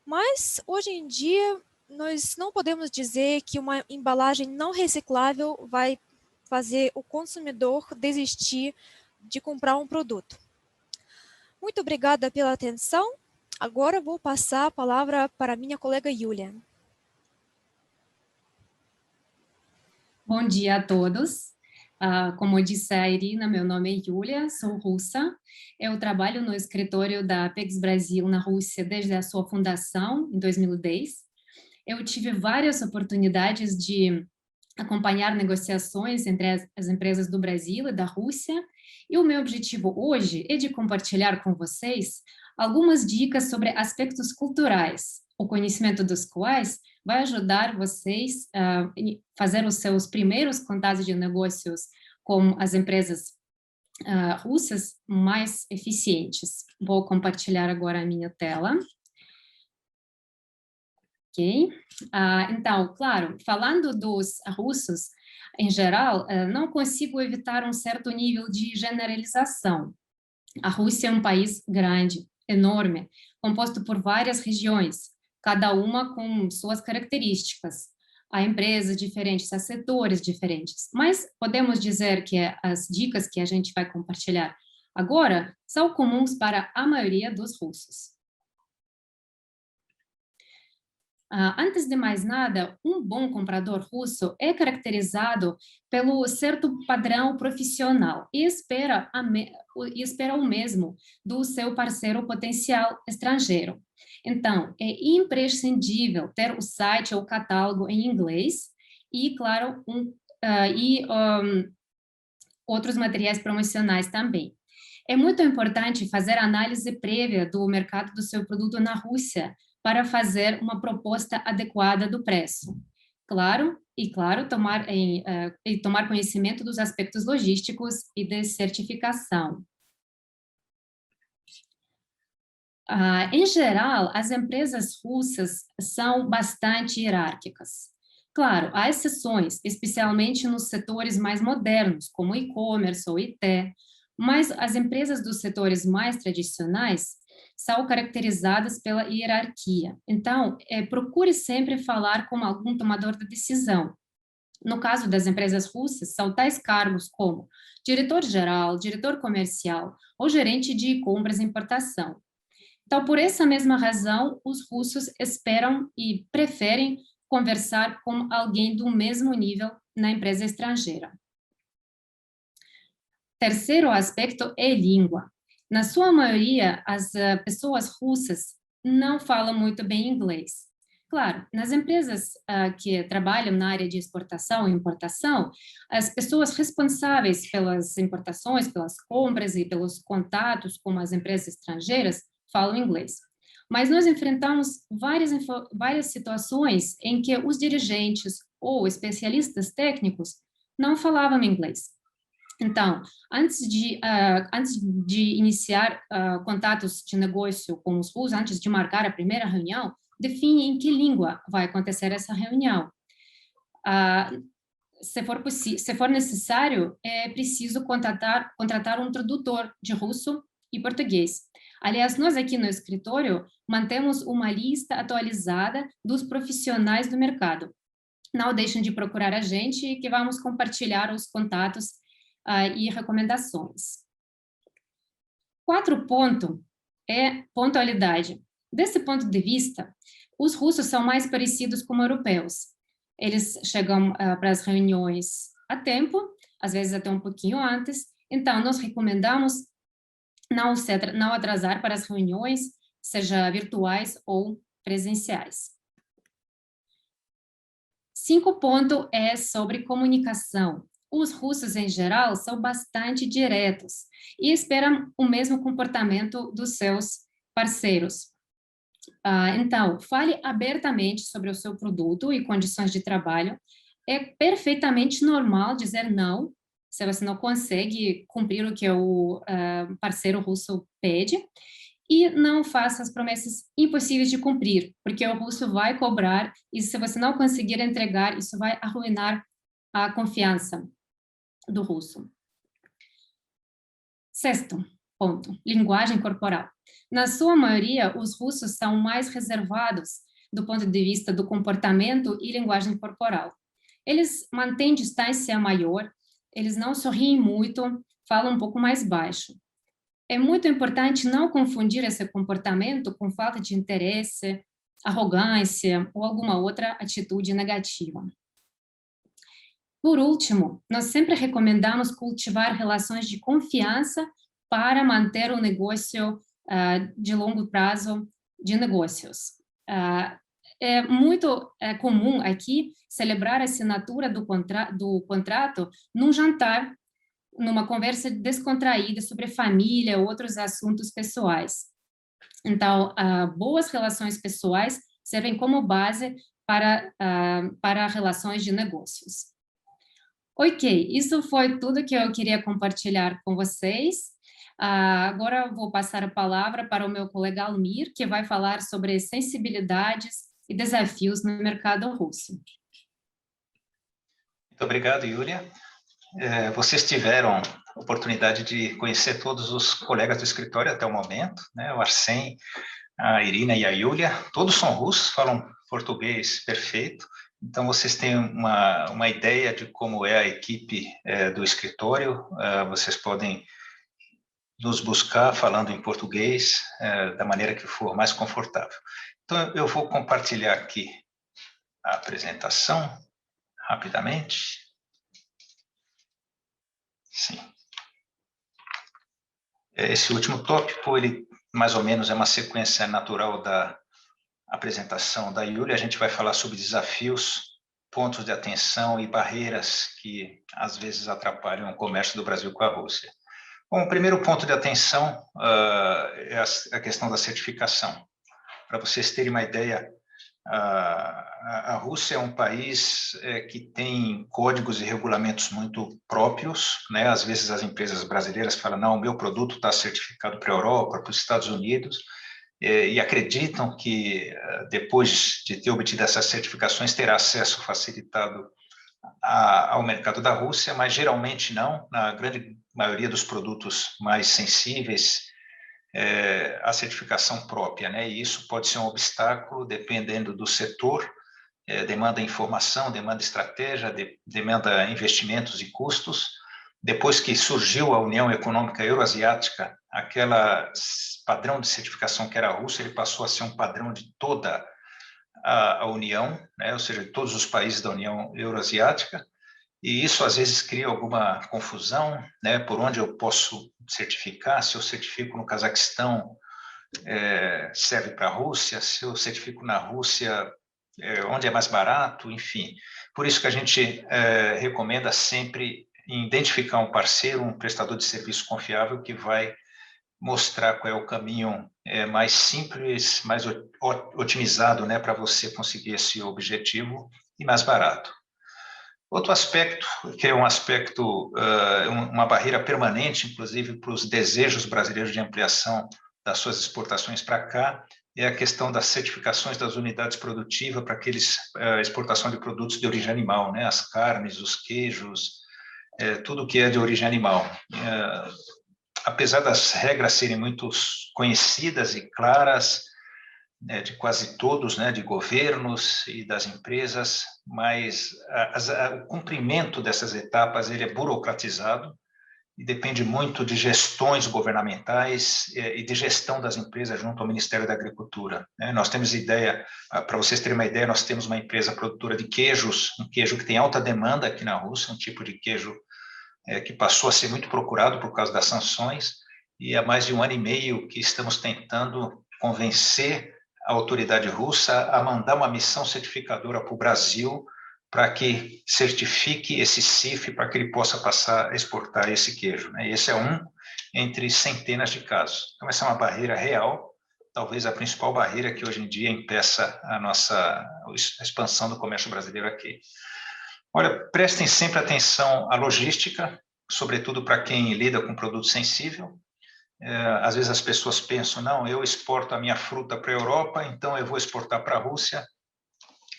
Mas, hoje em dia, nós não podemos dizer que uma embalagem não reciclável vai fazer o consumidor desistir de comprar um produto. Muito obrigada pela atenção. Agora vou passar a palavra para minha colega Yulia. Bom dia a todos. Como disse a Irina, meu nome é Yulia, sou russa. Eu trabalho no escritório da Apex Brasil na Rússia desde a sua fundação, em 2010. Eu tive várias oportunidades de acompanhar negociações entre as empresas do Brasil e da Rússia, e o meu objetivo hoje é de compartilhar com vocês algumas dicas sobre aspectos culturais, o conhecimento dos quais vai ajudar vocês a fazer os seus primeiros contatos de negócios com as empresas russas mais eficientes. Vou compartilhar agora a minha tela. Ok? Então, claro, falando dos russos, em geral, não consigo evitar um certo nível de generalização. A Rússia é um país grande, enorme, composto por várias regiões, cada uma com suas características. Há empresas diferentes, há setores diferentes, mas podemos dizer que as dicas que a gente vai compartilhar agora são comuns para a maioria dos russos. Antes de mais nada, um bom comprador russo é caracterizado pelo certo padrão profissional e espera o mesmo do seu parceiro potencial estrangeiro. Então, é imprescindível ter o site ou catálogo em inglês e, claro, outros materiais promocionais também. É muito importante fazer análise prévia do mercado do seu produto na Rússia, para fazer uma proposta adequada do preço. Claro, tomar conhecimento dos aspectos logísticos e de certificação. Em geral, as empresas russas são bastante hierárquicas. Claro, há exceções, especialmente nos setores mais modernos, como e-commerce ou IT, mas as empresas dos setores mais tradicionais são caracterizadas pela hierarquia. Então, procure sempre falar com algum tomador de decisão. No caso das empresas russas, são tais cargos como diretor-geral, diretor comercial ou gerente de compras e importação. Então, por essa mesma razão, os russos esperam e preferem conversar com alguém do mesmo nível na empresa estrangeira. Terceiro aspecto é língua. Na sua maioria, as pessoas russas não falam muito bem inglês. Claro, nas empresas que trabalham na área de exportação e importação, as pessoas responsáveis pelas importações, pelas compras e pelos contatos com as empresas estrangeiras falam inglês. Mas nós enfrentamos várias situações em que os dirigentes ou especialistas técnicos não falavam inglês. Então, antes de iniciar contatos de negócio com os russos, antes de marcar a primeira reunião, define em que língua vai acontecer essa reunião. Se for necessário, é preciso contratar um tradutor de russo e português. Aliás, nós aqui no escritório mantemos uma lista atualizada dos profissionais do mercado. Não deixem de procurar a gente, que vamos compartilhar os contatos e recomendações. 4 ponto é pontualidade. Desse ponto de vista, os russos são mais parecidos com europeus. Eles chegam para as reuniões a tempo, às vezes até um pouquinho antes. Então, nós recomendamos não atrasar para as reuniões, seja virtuais ou presenciais. 5 ponto é sobre comunicação. Os russos, em geral, são bastante diretos e esperam o mesmo comportamento dos seus parceiros. Então, fale abertamente sobre o seu produto e condições de trabalho. É perfeitamente normal dizer não, se você não consegue cumprir o que o parceiro russo pede, e não faça as promessas impossíveis de cumprir, porque o russo vai cobrar, e se você não conseguir entregar, isso vai arruinar a confiança do russo. 6º ponto, linguagem corporal. Na sua maioria, os russos são mais reservados do ponto de vista do comportamento e linguagem corporal. Eles mantêm distância maior, eles não sorriem muito, falam um pouco mais baixo. É muito importante não confundir esse comportamento com falta de interesse, arrogância ou alguma outra atitude negativa. Por último, nós sempre recomendamos cultivar relações de confiança para manter o negócio de longo prazo de negócios. É muito comum aqui celebrar a assinatura do contrato num jantar, numa conversa descontraída sobre família ou outros assuntos pessoais. Então, boas relações pessoais servem como base para relações de negócios. Ok, isso foi tudo que eu queria compartilhar com vocês. Agora eu vou passar a palavra para o meu colega Almir, que vai falar sobre sensibilidades e desafios no mercado russo. Muito obrigado, Yulia. Vocês tiveram a oportunidade de conhecer todos os colegas do escritório até o momento, né? O Arsen, a Irina e a Yulia, todos são russos, falam português perfeito, então vocês têm uma ideia de como é a equipe do escritório, vocês podem nos buscar falando em português, da maneira que for mais confortável. Então, eu vou compartilhar aqui a apresentação, rapidamente. Sim. Esse último tópico, ele mais ou menos é uma sequência natural da apresentação da Yulia. A gente vai falar sobre desafios, pontos de atenção e barreiras que às vezes atrapalham o comércio do Brasil com a Rússia. Bom, o primeiro ponto de atenção é a questão da certificação. Para vocês terem uma ideia, a Rússia é um país que tem códigos e regulamentos muito próprios, né? Às vezes as empresas brasileiras falam, não, o meu produto está certificado para a Europa, para os Estados Unidos, e acreditam que depois de ter obtido essas certificações terá acesso facilitado ao mercado da Rússia, mas geralmente não. Na grande maioria dos produtos mais sensíveis, a certificação própria, né? E isso pode ser um obstáculo dependendo do setor, demanda informação, demanda estratégia, demanda investimentos e custos. Depois que surgiu a União Econômica Euroasiática, aquela padrão de certificação que era a Rússia, ele passou a ser um padrão de toda a União, né? Ou seja, de todos os países da União Euroasiática, e isso às vezes cria alguma confusão, né? Por onde eu posso certificar, se eu certifico no Cazaquistão, serve para a Rússia, se eu certifico na Rússia, onde é mais barato, enfim. Por isso que a gente recomenda sempre identificar um parceiro, um prestador de serviço confiável que vai mostrar qual é o caminho mais simples, mais otimizado, né, para você conseguir esse objetivo e mais barato. Outro aspecto, que é um aspecto, uma barreira permanente, inclusive, para os desejos brasileiros de ampliação das suas exportações para cá, é a questão das certificações das unidades produtivas para aqueles exportação de produtos de origem animal, né, as carnes, os queijos, tudo que é de origem animal. Apesar das regras serem muito conhecidas e claras, de quase todos, né, de governos e das empresas, mas o cumprimento dessas etapas ele é burocratizado e depende muito de gestões governamentais e de gestão das empresas junto ao Ministério da Agricultura. Nós temos ideia, para vocês terem uma ideia, nós temos uma empresa produtora de queijos, um queijo que tem alta demanda aqui na Rússia, um tipo de queijo que passou a ser muito procurado por causa das sanções, e há mais de 1 ano e meio que estamos tentando convencer a autoridade russa a mandar uma missão certificadora para o Brasil para que certifique esse CIF, para que ele possa passar a exportar esse queijo. Esse é um entre centenas de casos. Então, essa é uma barreira real, talvez a principal barreira que hoje em dia impeça a expansão do comércio brasileiro aqui. Olha, prestem sempre atenção à logística, sobretudo para quem lida com produto sensível. Às vezes as pessoas pensam, não, eu exporto a minha fruta para a Europa, então eu vou exportar para a Rússia,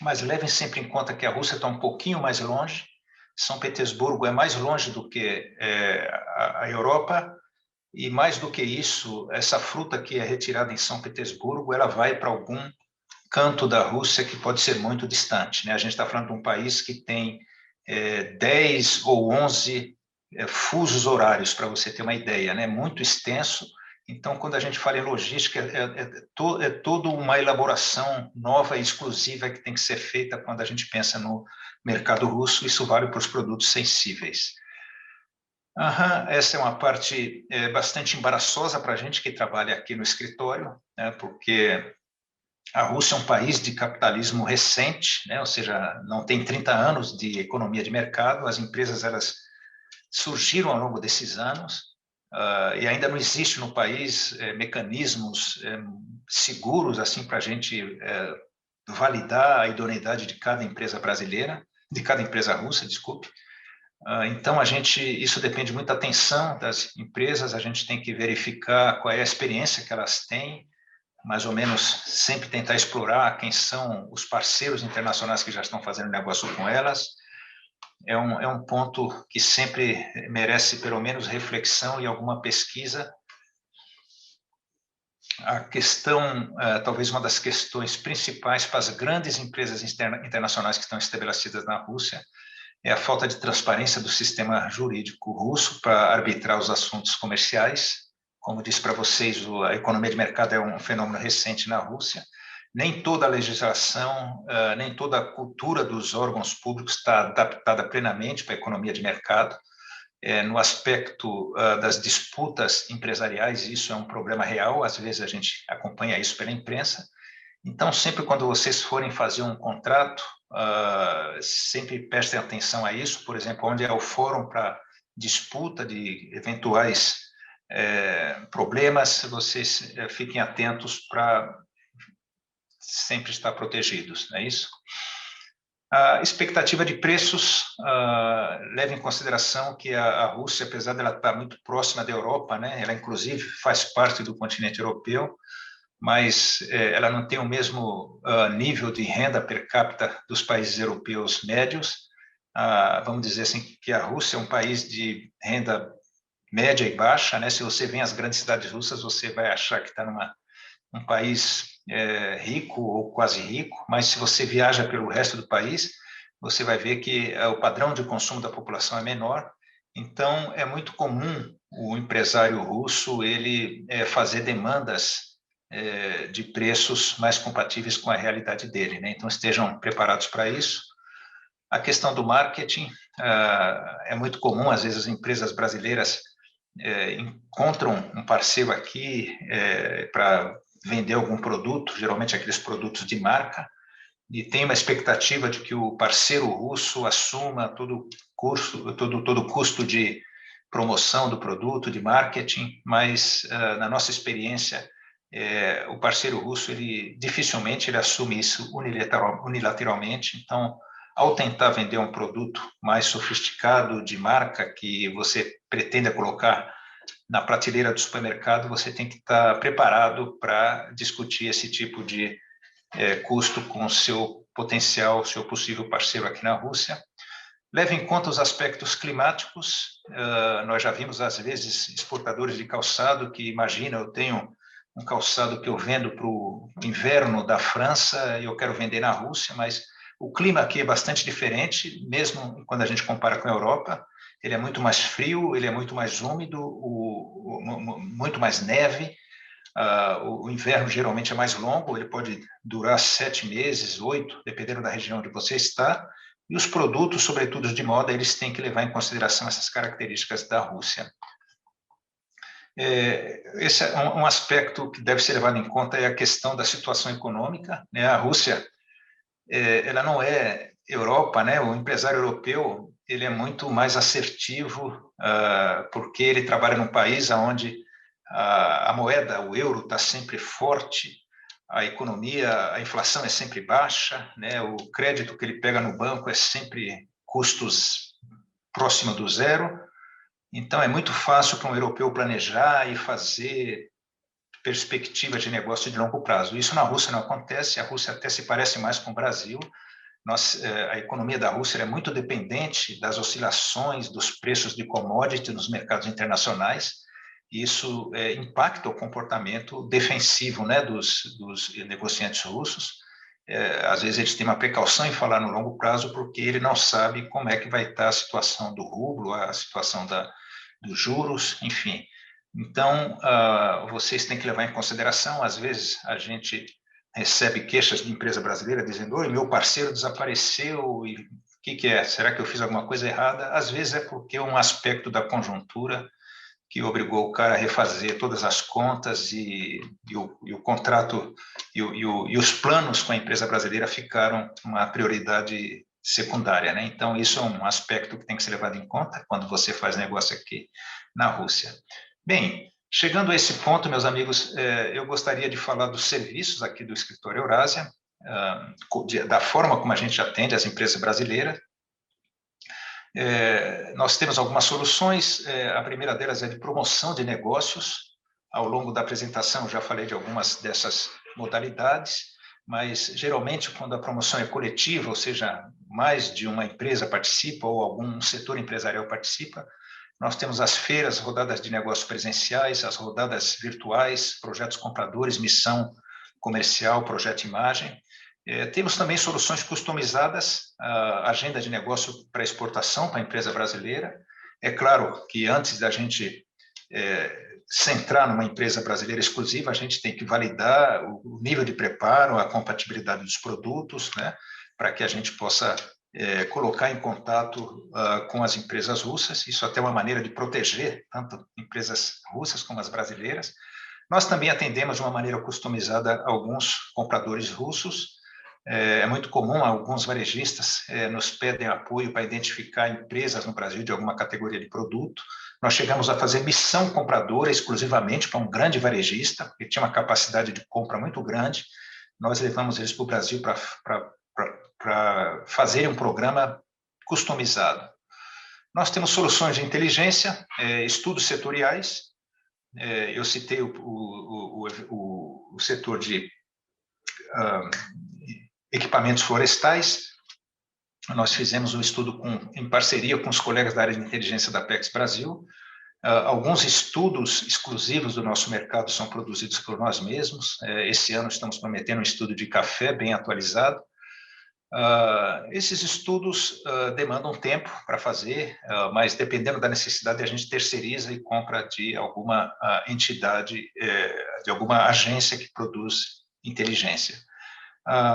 mas levem sempre em conta que a Rússia está um pouquinho mais longe, São Petersburgo é mais longe do que a Europa, e mais do que isso, essa fruta que é retirada em São Petersburgo, ela vai para algum canto da Rússia que pode ser muito distante, né? A gente está falando de um país que tem 10 ou 11 fusos horários, para você ter uma ideia, né? Muito extenso. Então, quando a gente fala em logística, é toda uma elaboração nova e exclusiva que tem que ser feita quando a gente pensa no mercado russo. Isso vale para os produtos sensíveis. Essa é uma parte bastante embaraçosa para a gente que trabalha aqui no escritório, né? Porque a Rússia é um país de capitalismo recente, né? Ou seja, não tem 30 anos de economia de mercado, as empresas elas surgiram ao longo desses anos, e ainda não existe no país mecanismos seguros assim para a gente validar a idoneidade de cada empresa brasileira, de cada empresa russa, desculpe. Então, isso depende muito da atenção das empresas, a gente tem que verificar qual é a experiência que elas têm, mais ou menos sempre tentar explorar quem são os parceiros internacionais que já estão fazendo negócio com elas. É um ponto que sempre merece pelo menos reflexão e alguma pesquisa. A questão, talvez uma das questões principais para as grandes empresas internacionais que estão estabelecidas na Rússia é a falta de transparência do sistema jurídico russo para arbitrar os assuntos comerciais. Como disse para vocês, a economia de mercado é um fenômeno recente na Rússia. Nem toda a legislação, nem toda a cultura dos órgãos públicos está adaptada plenamente para a economia de mercado. No aspecto das disputas empresariais, isso é um problema real, às vezes a gente acompanha isso pela imprensa. Então, sempre quando vocês forem fazer um contrato, sempre prestem atenção a isso, por exemplo, onde é o fórum para disputa de eventuais problemas, vocês fiquem atentos para sempre estar protegidos, não é isso? A expectativa de preços leva em consideração que a Rússia, apesar de ela estar muito próxima da Europa, né, ela inclusive faz parte do continente europeu, mas ela não tem o mesmo nível de renda per capita dos países europeus médios. Vamos dizer assim que a Rússia é um país de renda média e baixa, né? Se você vem às grandes cidades russas, você vai achar que está num país rico ou quase rico, mas se você viaja pelo resto do país, você vai ver que o padrão de consumo da população é menor. Então, é muito comum o empresário russo ele fazer demandas de preços mais compatíveis com a realidade dele, né? Então, estejam preparados para isso. A questão do marketing é muito comum, às vezes as empresas brasileiras encontram um parceiro aqui para vender algum produto, geralmente aqueles produtos de marca, e tem uma expectativa de que o parceiro russo assuma todo o custo de promoção do produto, de marketing, mas na nossa experiência, o parceiro russo, dificilmente ele assume isso unilateralmente. Então, ao tentar vender um produto mais sofisticado de marca que você pretenda colocar na prateleira do supermercado, você tem que estar preparado para discutir esse tipo de custo com o seu potencial, seu possível parceiro aqui na Rússia. Leve em conta os aspectos climáticos. Nós já vimos, às vezes, exportadores de calçado que, imagina, eu tenho um calçado que eu vendo para o inverno da França e eu quero vender na Rússia, mas o clima aqui é bastante diferente, mesmo quando a gente compara com a Europa. Ele é muito mais frio, ele é muito mais úmido, muito mais neve. O inverno geralmente é mais longo, ele pode durar 7 meses, 8, dependendo da região onde você está. E os produtos, sobretudo de moda, eles têm que levar em consideração essas características da Rússia. Esse é um aspecto que deve ser levado em conta, é a questão da situação econômica, né? A Rússia, ela não é Europa, né? O empresário europeu ele é muito mais assertivo, porque ele trabalha num país onde a moeda, o euro, está sempre forte, a economia, a inflação é sempre baixa, né? O crédito que ele pega no banco é sempre custos próximo do zero. Então, é muito fácil para um europeu planejar e fazer perspectiva de negócio de longo prazo. Isso na Rússia não acontece, a Rússia até se parece mais com o Brasil. A economia da Rússia é muito dependente das oscilações dos preços de commodity nos mercados internacionais, e isso impacta o comportamento defensivo, né, dos negociantes russos. Às vezes eles têm uma precaução em falar no longo prazo, porque ele não sabe como é que vai estar a situação do rublo, a situação dos juros, enfim. Então, vocês têm que levar em consideração, às vezes a gente recebe queixas de empresa brasileira dizendo: oi, meu parceiro desapareceu, e o que é? Será que eu fiz alguma coisa errada? Às vezes é porque é um aspecto da conjuntura que obrigou o cara a refazer todas as contas e o contrato e os planos com a empresa brasileira ficaram uma prioridade secundária, né? Então, isso é um aspecto que tem que ser levado em conta quando você faz negócio aqui na Rússia. Bem, chegando a esse ponto, meus amigos, eu gostaria de falar dos serviços aqui do Escritório Eurásia. da forma como a gente atende as empresas brasileiras. Nós temos algumas soluções, a primeira delas é de promoção de negócios. Ao longo da apresentação, eu já falei de algumas dessas modalidades, mas geralmente quando a promoção é coletiva, ou seja, mais de uma empresa participa ou algum setor empresarial participa, nós temos as feiras, rodadas de negócios presenciais, as rodadas virtuais, projetos compradores, missão comercial, projeto imagem. Temos também soluções customizadas, a agenda de negócio para exportação para a empresa brasileira. É claro que antes da gente centrar numa empresa brasileira exclusiva, a gente tem que validar o nível de preparo, a compatibilidade dos produtos, né, para que a gente possa colocar em contato com as empresas russas. Isso até é uma maneira de proteger tanto empresas russas como as brasileiras. Nós também atendemos de uma maneira customizada alguns compradores russos. É muito comum, alguns varejistas nos pedem apoio para identificar empresas no Brasil de alguma categoria de produto. Nós chegamos a fazer missão compradora exclusivamente para um grande varejista, que tinha uma capacidade de compra muito grande. Nós levamos eles para o Brasil para fazer um programa customizado. Nós temos soluções de inteligência, estudos setoriais. Eu citei o setor de equipamentos florestais. Nós fizemos um estudo em parceria com os colegas da área de inteligência da Apex Brasil. Alguns estudos exclusivos do nosso mercado são produzidos por nós mesmos. Esse ano estamos prometendo um estudo de café bem atualizado. Esses estudos demandam tempo para fazer, mas dependendo da necessidade, a gente terceiriza e compra de alguma entidade, de alguma agência que produz inteligência.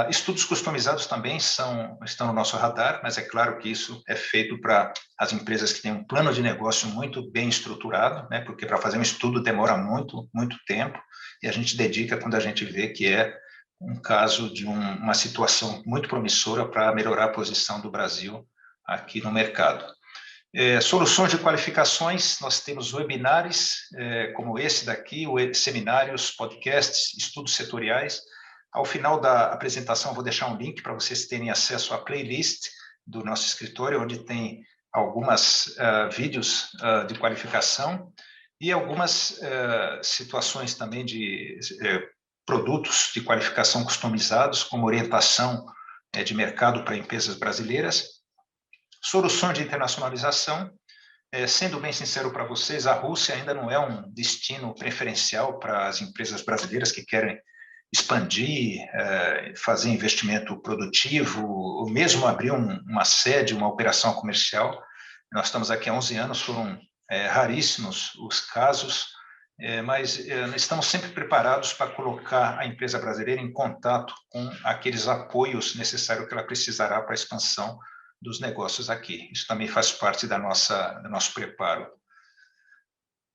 Estudos customizados também estão no nosso radar, mas é claro que isso é feito para as empresas que têm um plano de negócio muito bem estruturado, né, porque para fazer um estudo demora muito, muito tempo, e a gente dedica quando a gente vê que é um caso de uma situação muito promissora para melhorar a posição do Brasil aqui no mercado. Soluções de qualificações, nós temos webinários como esse daqui, seminários, podcasts, estudos setoriais. Ao final da apresentação, eu vou deixar um link para vocês terem acesso à playlist do nosso escritório, onde tem algumas vídeos de qualificação e algumas situações também de produtos de qualificação customizados, como orientação de mercado para empresas brasileiras. Soluções de internacionalização. Sendo bem sincero para vocês, a Rússia ainda não é um destino preferencial para as empresas brasileiras que querem expandir, fazer investimento produtivo, ou mesmo abrir uma sede, uma operação comercial. Nós estamos aqui há 11 anos, foram raríssimos os casos, mas estamos sempre preparados para colocar a empresa brasileira em contato com aqueles apoios necessários que ela precisará para a expansão dos negócios aqui. Isso também faz parte do nosso preparo.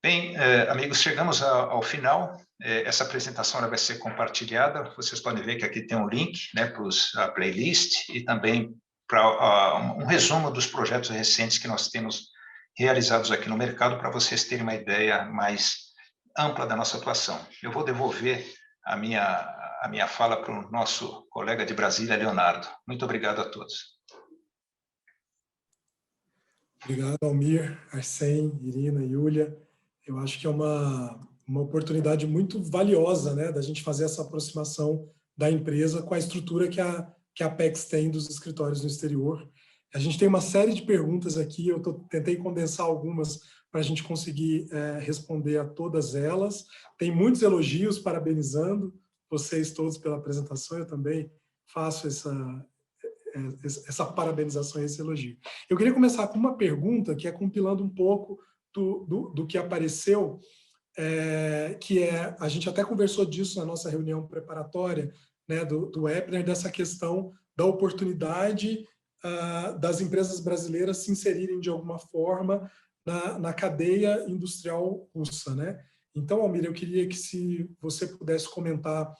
Bem, amigos, chegamos ao final. Essa apresentação vai ser compartilhada. Vocês podem ver que aqui tem um link, né, para a playlist e também para um resumo dos projetos recentes que nós temos realizados aqui no mercado, para vocês terem uma ideia mais ampla da nossa atuação. Eu vou devolver a minha fala para o nosso colega de Brasília, Leonardo. Muito obrigado a todos. Obrigado, Almir, Arsen, Irina, Yulia. Eu acho que é uma oportunidade muito valiosa, né, da gente fazer essa aproximação da empresa com a estrutura que a Apex tem dos escritórios no exterior. A gente tem uma série de perguntas aqui, eu tentei condensar algumas para a gente conseguir responder a todas elas. Tem muitos elogios, parabenizando vocês todos pela apresentação, eu também faço essa parabenização e esse elogio. Eu queria começar com uma pergunta que é compilando um pouco do que apareceu, que a gente até conversou disso na nossa reunião preparatória, né, do webinar, dessa questão da oportunidade das empresas brasileiras se inserirem de alguma forma na cadeia industrial russa, né? Então, Almir, eu queria que se você pudesse comentar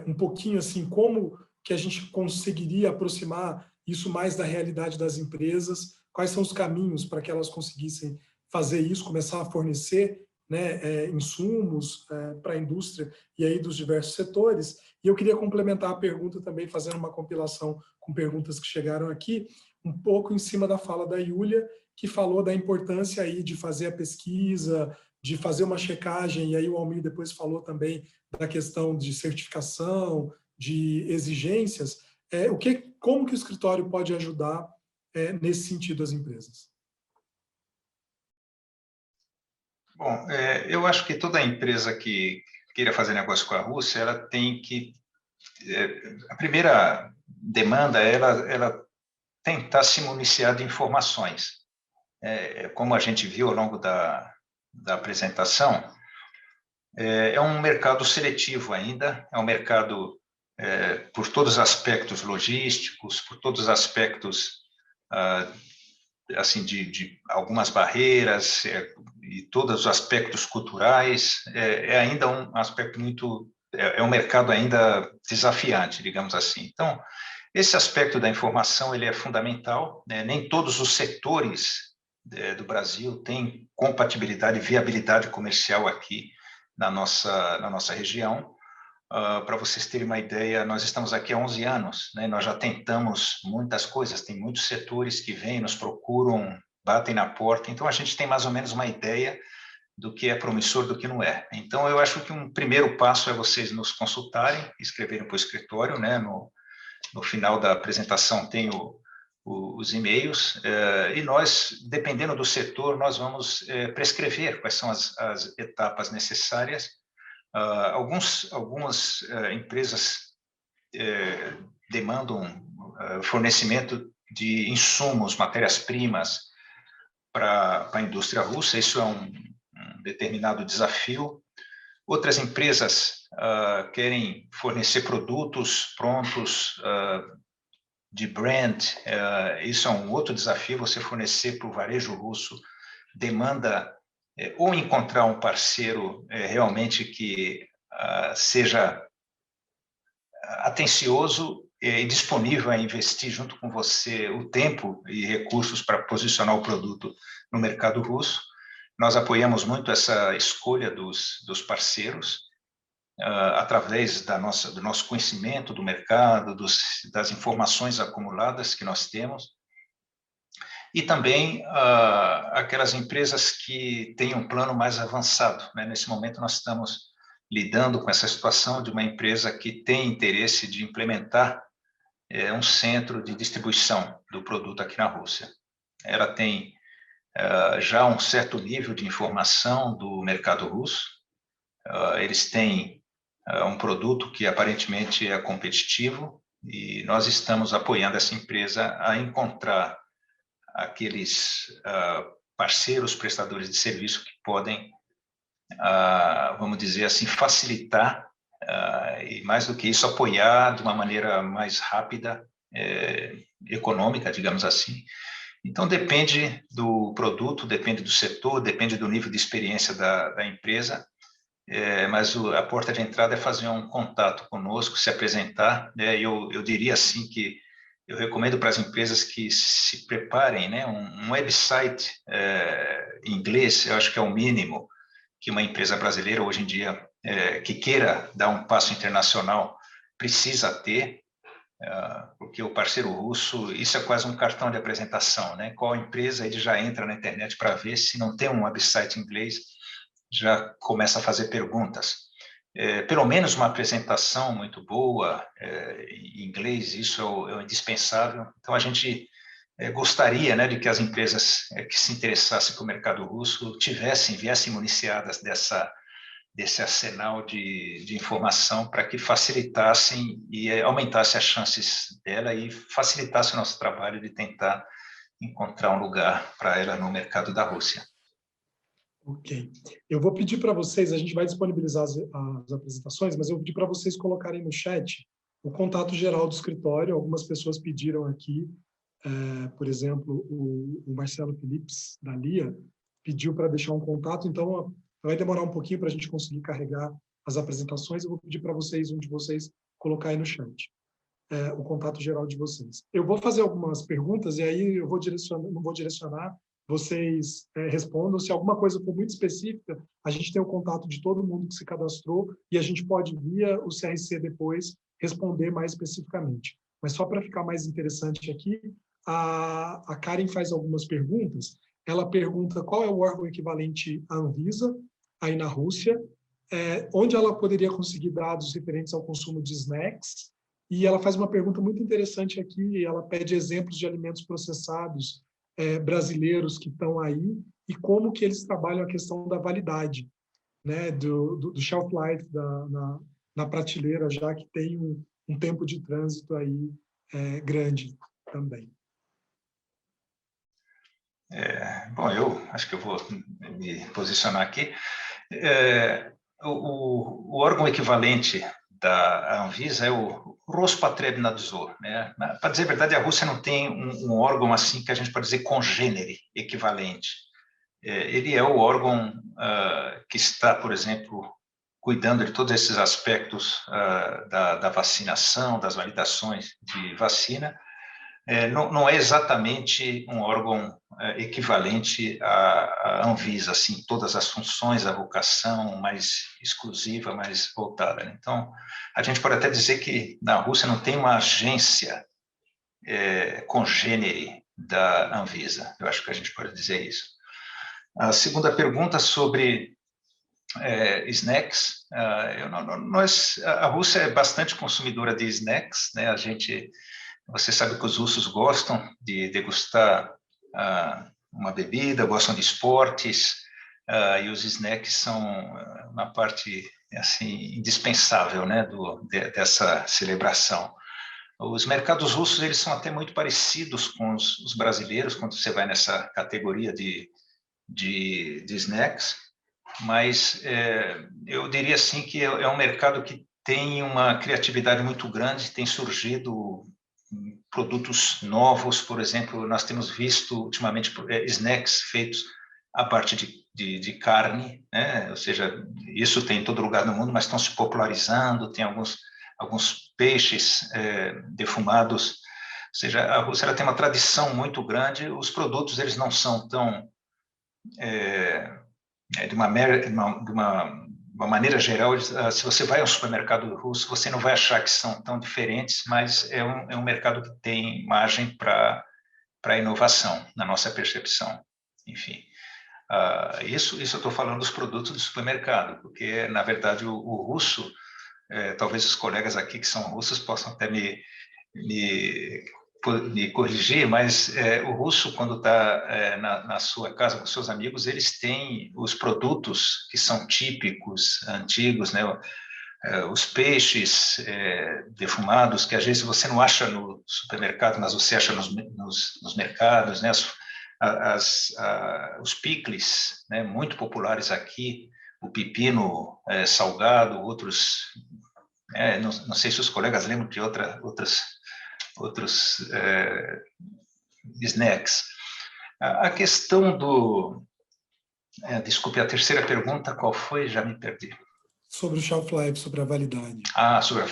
um pouquinho assim, como que a gente conseguiria aproximar isso mais da realidade das empresas, quais são os caminhos para que elas conseguissem fazer isso, começar a fornecer né, insumos para a indústria e aí dos diversos setores. E eu queria complementar a pergunta também, fazendo uma compilação com perguntas que chegaram aqui, um pouco em cima da fala da Yúlia, que falou da importância aí de fazer a pesquisa, de fazer uma checagem, e aí o Almir depois falou também da questão de certificação, de exigências. Como que o escritório pode ajudar nesse sentido as empresas? Bom, eu acho que toda empresa que queira fazer negócio com a Rússia, ela tem que... a primeira demanda é ela tentar se municiar de informações. Como a gente viu ao longo da apresentação, é um mercado seletivo ainda, é um mercado por todos os aspectos logísticos, por todos os aspectos assim de algumas barreiras e todos os aspectos culturais, ainda um aspecto muito... é um mercado ainda desafiante, digamos assim. Então, esse aspecto da informação ele é fundamental, né? Nem todos os setores do Brasil têm compatibilidade e viabilidade comercial aqui na nossa região. Para vocês terem uma ideia, nós estamos aqui há 11 anos, né? Nós já tentamos muitas coisas, tem muitos setores que vêm, nos procuram, batem na porta, então a gente tem mais ou menos uma ideia do que é promissor, do que não é. Então, eu acho que um primeiro passo é vocês nos consultarem, escreverem para o escritório, né? No final da apresentação tem os e-mails, e nós, dependendo do setor, nós vamos prescrever quais são as etapas necessárias. Algumas empresas demandam fornecimento de insumos, matérias-primas para a indústria russa, isso é um determinado desafio. Outras empresas querem fornecer produtos prontos de brand, isso é um outro desafio, você fornecer para o varejo russo, demanda ou encontrar um parceiro realmente que seja atencioso e disponível a investir junto com você o tempo e recursos para posicionar o produto no mercado russo. Nós apoiamos muito essa escolha dos parceiros, através do nosso conhecimento do mercado, das informações acumuladas que nós temos, e também aquelas empresas que têm um plano mais avançado, né? Nesse momento nós estamos lidando com essa situação de uma empresa que tem interesse de implementar um centro de distribuição do produto aqui na Rússia. Ela tem já um certo nível de informação do mercado russo, eles têm um produto que aparentemente é competitivo e nós estamos apoiando essa empresa a encontrar aqueles parceiros prestadores de serviço que podem, vamos dizer assim, facilitar e mais do que isso, apoiar de uma maneira mais rápida, econômica, digamos assim. Então, depende do produto, depende do setor, depende do nível de experiência da empresa, mas a porta de entrada é fazer um contato conosco, se apresentar, né? Eu diria assim que eu recomendo para as empresas que se preparem, né? Um website em inglês, eu acho que é o mínimo que uma empresa brasileira hoje em dia que queira dar um passo internacional precisa ter, porque o parceiro russo, isso é quase um cartão de apresentação, né? Qual empresa ele já entra na internet para ver, se não tem um website em inglês, já começa a fazer perguntas. Pelo menos uma apresentação muito boa em inglês, isso é indispensável. Então, a gente gostaria, né, de que as empresas que se interessassem para o mercado russo viessem municiadas desse arsenal de informação para que facilitassem e aumentassem as chances dela e facilitasse o nosso trabalho de tentar encontrar um lugar para ela no mercado da Rússia. Ok. Eu vou pedir para vocês, a gente vai disponibilizar as apresentações, mas eu vou pedir para vocês colocarem no chat o contato geral do escritório. Algumas pessoas pediram aqui, por exemplo, o Marcelo Philips, da Lia, pediu para deixar um contato, então vai demorar um pouquinho para a gente conseguir carregar as apresentações. Eu vou pedir para vocês, um de vocês, colocar aí no chat o contato geral de vocês. Eu vou fazer algumas perguntas e aí eu vou não vou direcionar vocês respondam. Se alguma coisa for muito específica, a gente tem o contato de todo mundo que se cadastrou e a gente pode, via o CRC depois, responder mais especificamente. Mas só para ficar mais interessante aqui, a Karen faz algumas perguntas. Ela pergunta qual é o órgão equivalente à Anvisa, aí na Rússia, onde ela poderia conseguir dados referentes ao consumo de snacks, e ela faz uma pergunta muito interessante aqui, ela pede exemplos de alimentos processados brasileiros que estão aí, e como que eles trabalham a questão da validade, né, do shelf life na prateleira, já que tem um tempo de trânsito aí grande também. Bom, eu acho que eu vou me posicionar aqui. O órgão equivalente da Anvisa é o Rospotrebnadzor, né? Para dizer a verdade, a Rússia não tem um órgão assim que a gente pode dizer congênere equivalente. Ele é o órgão que está, por exemplo, cuidando de todos esses aspectos da vacinação, das validações de vacina. Não é exatamente um órgão equivalente à Anvisa, assim, todas as funções, a vocação mais exclusiva, mais voltada. Então, a gente pode até dizer que na Rússia não tem uma agência congênere da Anvisa. Eu acho que a gente pode dizer isso. A segunda pergunta sobre snacks. A Rússia é bastante consumidora de snacks, né? Você sabe que os russos gostam de degustar uma bebida, gostam de esportes, e os snacks são uma parte assim indispensável, né, dessa celebração. Os mercados russos eles são até muito parecidos com os brasileiros quando você vai nessa categoria de snacks, mas eu diria assim que é um mercado que tem uma criatividade muito grande, tem surgido produtos novos, por exemplo, nós temos visto ultimamente snacks feitos a partir de carne, né? Ou seja, isso tem em todo lugar no mundo, mas estão se popularizando, tem alguns peixes defumados, ou seja, a Rússia ela tem uma tradição muito grande, os produtos eles não são tão, de uma maneira geral, se você vai ao supermercado russo, você não vai achar que são tão diferentes, mas é um mercado que tem margem para inovação, na nossa percepção. Enfim, isso eu estou falando dos produtos do supermercado, porque, na verdade, o russo, talvez os colegas aqui que são russos possam até me corrigir, mas o russo, quando está na sua casa com seus amigos, eles têm os produtos que são típicos, antigos, né? Os peixes defumados, que às vezes você não acha no supermercado, mas você acha nos mercados, né? Os picles, né? Muito populares aqui, o pepino salgado, outros... não sei se os colegas lembram de outros snacks. A questão desculpe, a terceira pergunta, qual foi? Já me perdi. Sobre o shelf life, sobre a validade. Sobre a...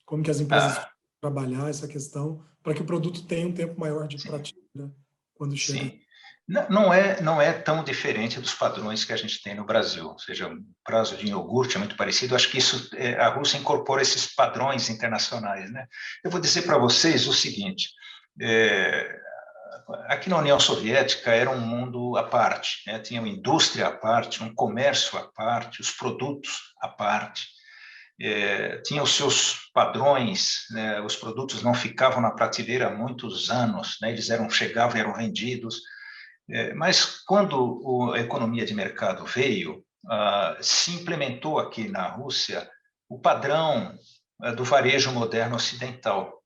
Como que as empresas trabalhar essa questão para que o produto tenha um tempo maior de prateleira quando chega. Sim. Não é tão diferente dos padrões que a gente tem no Brasil, ou seja, o prazo de iogurte é muito parecido. Acho que isso, a Rússia incorpora esses padrões internacionais, né? Eu vou dizer para vocês o seguinte, aqui na União Soviética era um mundo à parte, né? Tinha uma indústria à parte, um comércio à parte, os produtos à parte, tinha os seus padrões, né? Os produtos não ficavam na prateleira há muitos anos, né? Eles chegavam e eram vendidos. Mas quando a economia de mercado veio, se implementou aqui na Rússia o padrão do varejo moderno ocidental.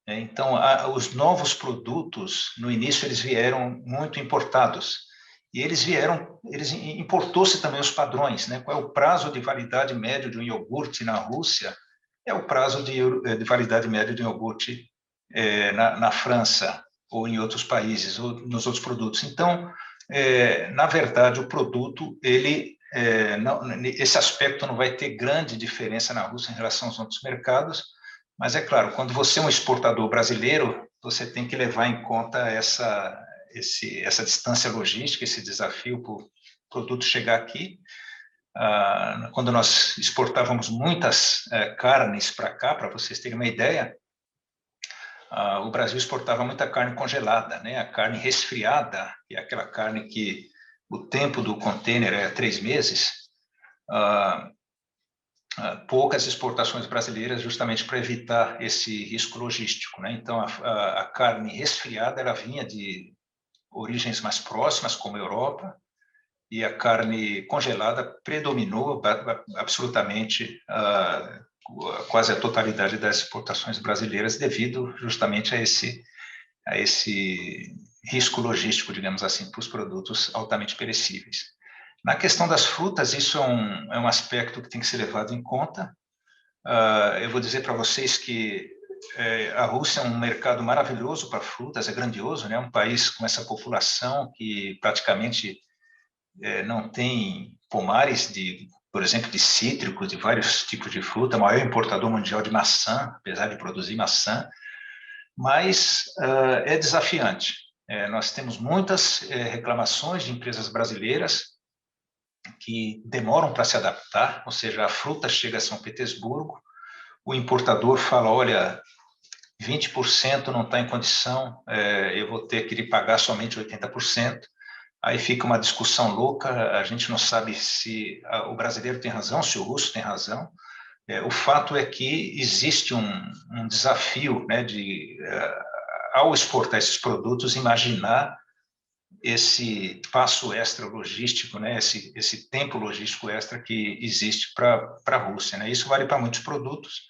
Então, os novos produtos, no início, eles vieram muito importados. E importou-se também os padrões, né? Qual é o prazo de validade médio de um iogurte na Rússia? É o prazo de validade médio de um iogurte na França, ou em outros países, ou nos outros produtos. Então, na verdade, o produto, esse aspecto não vai ter grande diferença na Rússia em relação aos outros mercados, mas é claro, quando você é um exportador brasileiro, você tem que levar em conta essa distância logística, esse desafio para o produto chegar aqui. Quando nós exportávamos muitas carnes para cá, para vocês terem uma ideia, o Brasil exportava muita carne congelada, né? A carne resfriada, que é aquela carne que o tempo do container é 3 meses, poucas exportações brasileiras justamente para evitar esse risco logístico, né? Então, a carne resfriada, ela vinha de origens mais próximas, como a Europa, e a carne congelada predominou absolutamente quase a totalidade das exportações brasileiras devido justamente a esse risco logístico, digamos assim, para os produtos altamente perecíveis. Na questão das frutas, isso é um aspecto que tem que ser levado em conta. Eu vou dizer para vocês que a Rússia é um mercado maravilhoso para frutas, é grandioso, né? Um país com essa população que praticamente não tem pomares, por exemplo, de cítricos, de vários tipos de fruta, o maior importador mundial de maçã, apesar de produzir maçã, mas é desafiante. Nós temos muitas reclamações de empresas brasileiras que demoram para se adaptar, ou seja, a fruta chega a São Petersburgo, o importador fala, olha, 20% não está em condição, eu vou ter que lhe pagar somente 80%, aí fica uma discussão louca, a gente não sabe se o brasileiro tem razão, se o russo tem razão. O fato é que existe um desafio, né, ao exportar esses produtos, imaginar esse passo extra logístico, né, esse tempo logístico extra que existe para a Rússia, né? Isso vale para muitos produtos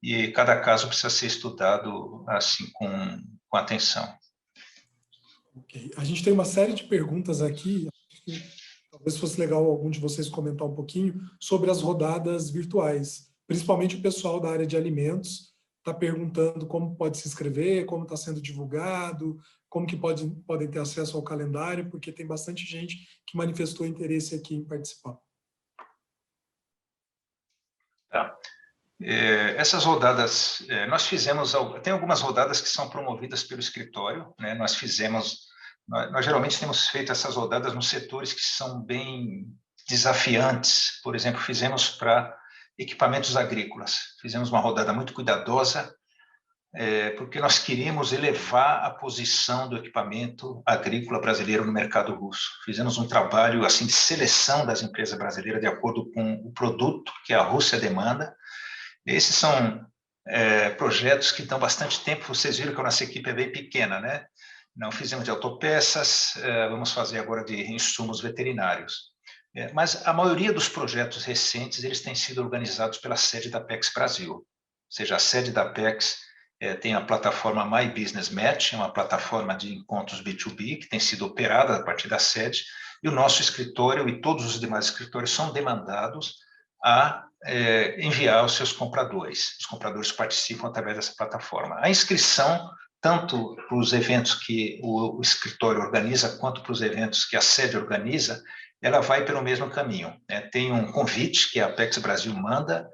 e cada caso precisa ser estudado assim com atenção. Okay. A gente tem uma série de perguntas aqui, talvez fosse legal algum de vocês comentar um pouquinho sobre as rodadas virtuais, principalmente o pessoal da área de alimentos está perguntando como pode se inscrever, como está sendo divulgado, como que podem ter acesso ao calendário, porque tem bastante gente que manifestou interesse aqui em participar. Tá. Essas rodadas, nós fizemos, tem algumas rodadas que são promovidas pelo escritório, né? Nós geralmente temos feito essas rodadas nos setores que são bem desafiantes. Por exemplo, fizemos para equipamentos agrícolas, fizemos uma rodada muito cuidadosa, porque nós queríamos elevar a posição do equipamento agrícola brasileiro no mercado russo. Fizemos um trabalho assim de seleção das empresas brasileiras de acordo com o produto que a Rússia demanda. Esses são projetos que dão bastante tempo. Vocês viram que a nossa equipe é bem pequena, né? Não fizemos de autopeças, vamos fazer agora de insumos veterinários. Mas a maioria dos projetos recentes, eles têm sido organizados pela sede da Apex Brasil. Ou seja, a sede da Apex tem a plataforma My Business Match, uma plataforma de encontros B2B que tem sido operada a partir da sede, e o nosso escritório e todos os demais escritórios são demandados a enviar os seus compradores. Os compradores participam através dessa plataforma. A inscrição, tanto para os eventos que o escritório organiza, quanto para os eventos que a sede organiza, ela vai pelo mesmo caminho. Tem um convite que a Apex Brasil manda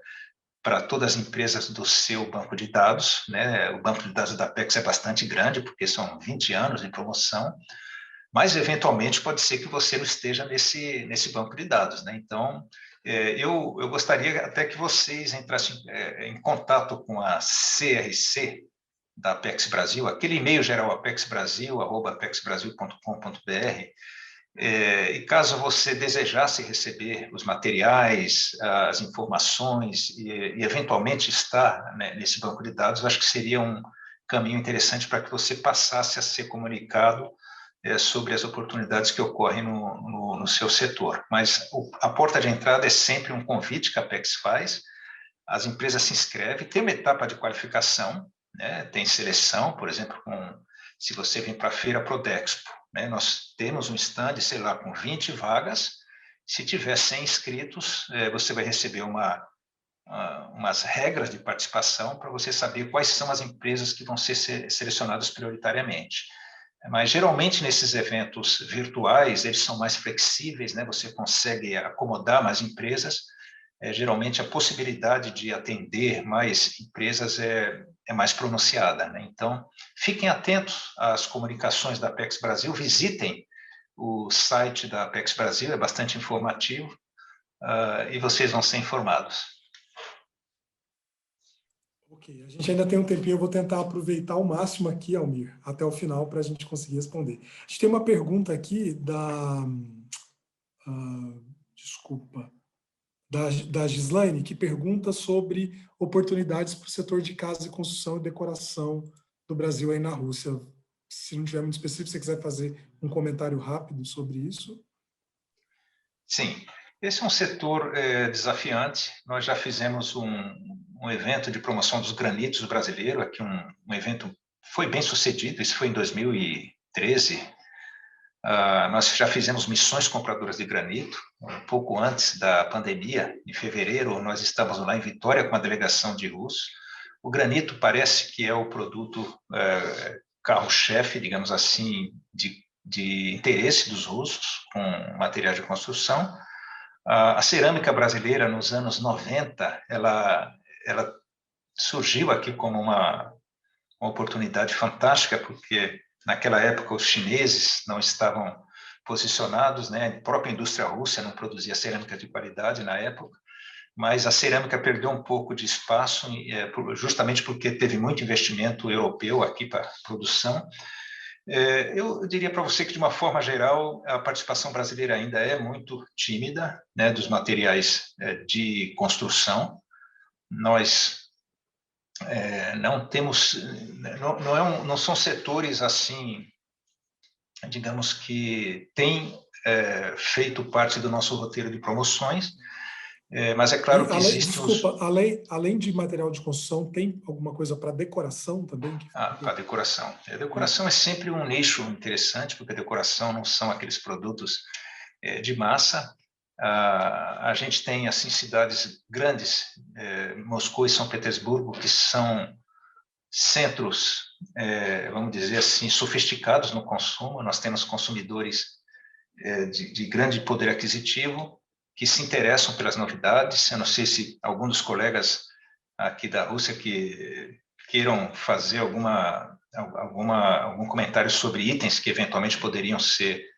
para todas as empresas do seu banco de dados, né? O banco de dados da Apex é bastante grande, porque são 20 anos de promoção, mas, eventualmente, pode ser que você não esteja nesse banco de dados, né? Então, eu gostaria até que vocês entrassem em contato com a CRC da Apex Brasil, aquele e-mail geral apexbrasil@apexbrasil.com.br, e caso você desejasse receber os materiais, as informações e eventualmente estar, né, nesse banco de dados, eu acho que seria um caminho interessante para que você passasse a ser comunicado sobre as oportunidades que ocorrem no seu setor. Mas a porta de entrada é sempre um convite que a Apex faz, as empresas se inscrevem, tem uma etapa de qualificação, né? Tem seleção, por exemplo, se você vem para a feira Prodexpo, né? Nós temos um stand, sei lá, com 20 vagas, se tiver 100 inscritos, você vai receber umas regras de participação para você saber quais são as empresas que vão ser selecionadas prioritariamente. Mas, geralmente, nesses eventos virtuais, eles são mais flexíveis, né? Você consegue acomodar mais empresas. Geralmente, a possibilidade de atender mais empresas é é mais pronunciada, né? Então, fiquem atentos às comunicações da Apex Brasil, visitem o site da Apex Brasil, é bastante informativo, e vocês vão ser informados. Ok, a gente ainda tem um tempinho, eu vou tentar aproveitar ao máximo aqui, Almir, até o final, para a gente conseguir responder. A gente tem uma pergunta aqui desculpa, da Gislaine, que pergunta sobre oportunidades para o setor de casa e construção e decoração do Brasil aí na Rússia. Se não tiver muito específico, se você quiser fazer um comentário rápido sobre isso. Sim, esse é um setor desafiante. Nós já fizemos um evento de promoção dos granitos brasileiro, aqui um evento foi bem sucedido, isso foi em 2013. Nós já fizemos missões compradoras de granito, um pouco antes da pandemia, em fevereiro, nós estávamos lá em Vitória com a delegação de russos. O granito parece que é o produto carro-chefe, digamos assim, de interesse dos russos, com materiais de construção. A cerâmica brasileira, nos anos 90, ela surgiu aqui como uma oportunidade fantástica, porque naquela época os chineses não estavam posicionados, né? A própria indústria russa não produzia cerâmica de qualidade na época, mas a cerâmica perdeu um pouco de espaço, justamente porque teve muito investimento europeu aqui para a produção. Eu diria para você que, de uma forma geral, a participação brasileira ainda é muito tímida, né, dos materiais de construção. Nós não temos, não são setores assim, digamos que têm feito parte do nosso roteiro de promoções, mas é claro que existe... Desculpa, além de material de construção, tem alguma coisa para decoração também? Para decoração. A decoração é sempre um nicho interessante, porque a decoração não são aqueles produtos de massa. A gente tem assim cidades grandes, Moscou e São Petersburgo, que são centros, vamos dizer assim, sofisticados no consumo. Nós temos consumidores de grande poder aquisitivo que se interessam pelas novidades. Eu não sei se algum dos colegas aqui da Rússia que queiram fazer algum comentário sobre itens que eventualmente poderiam ser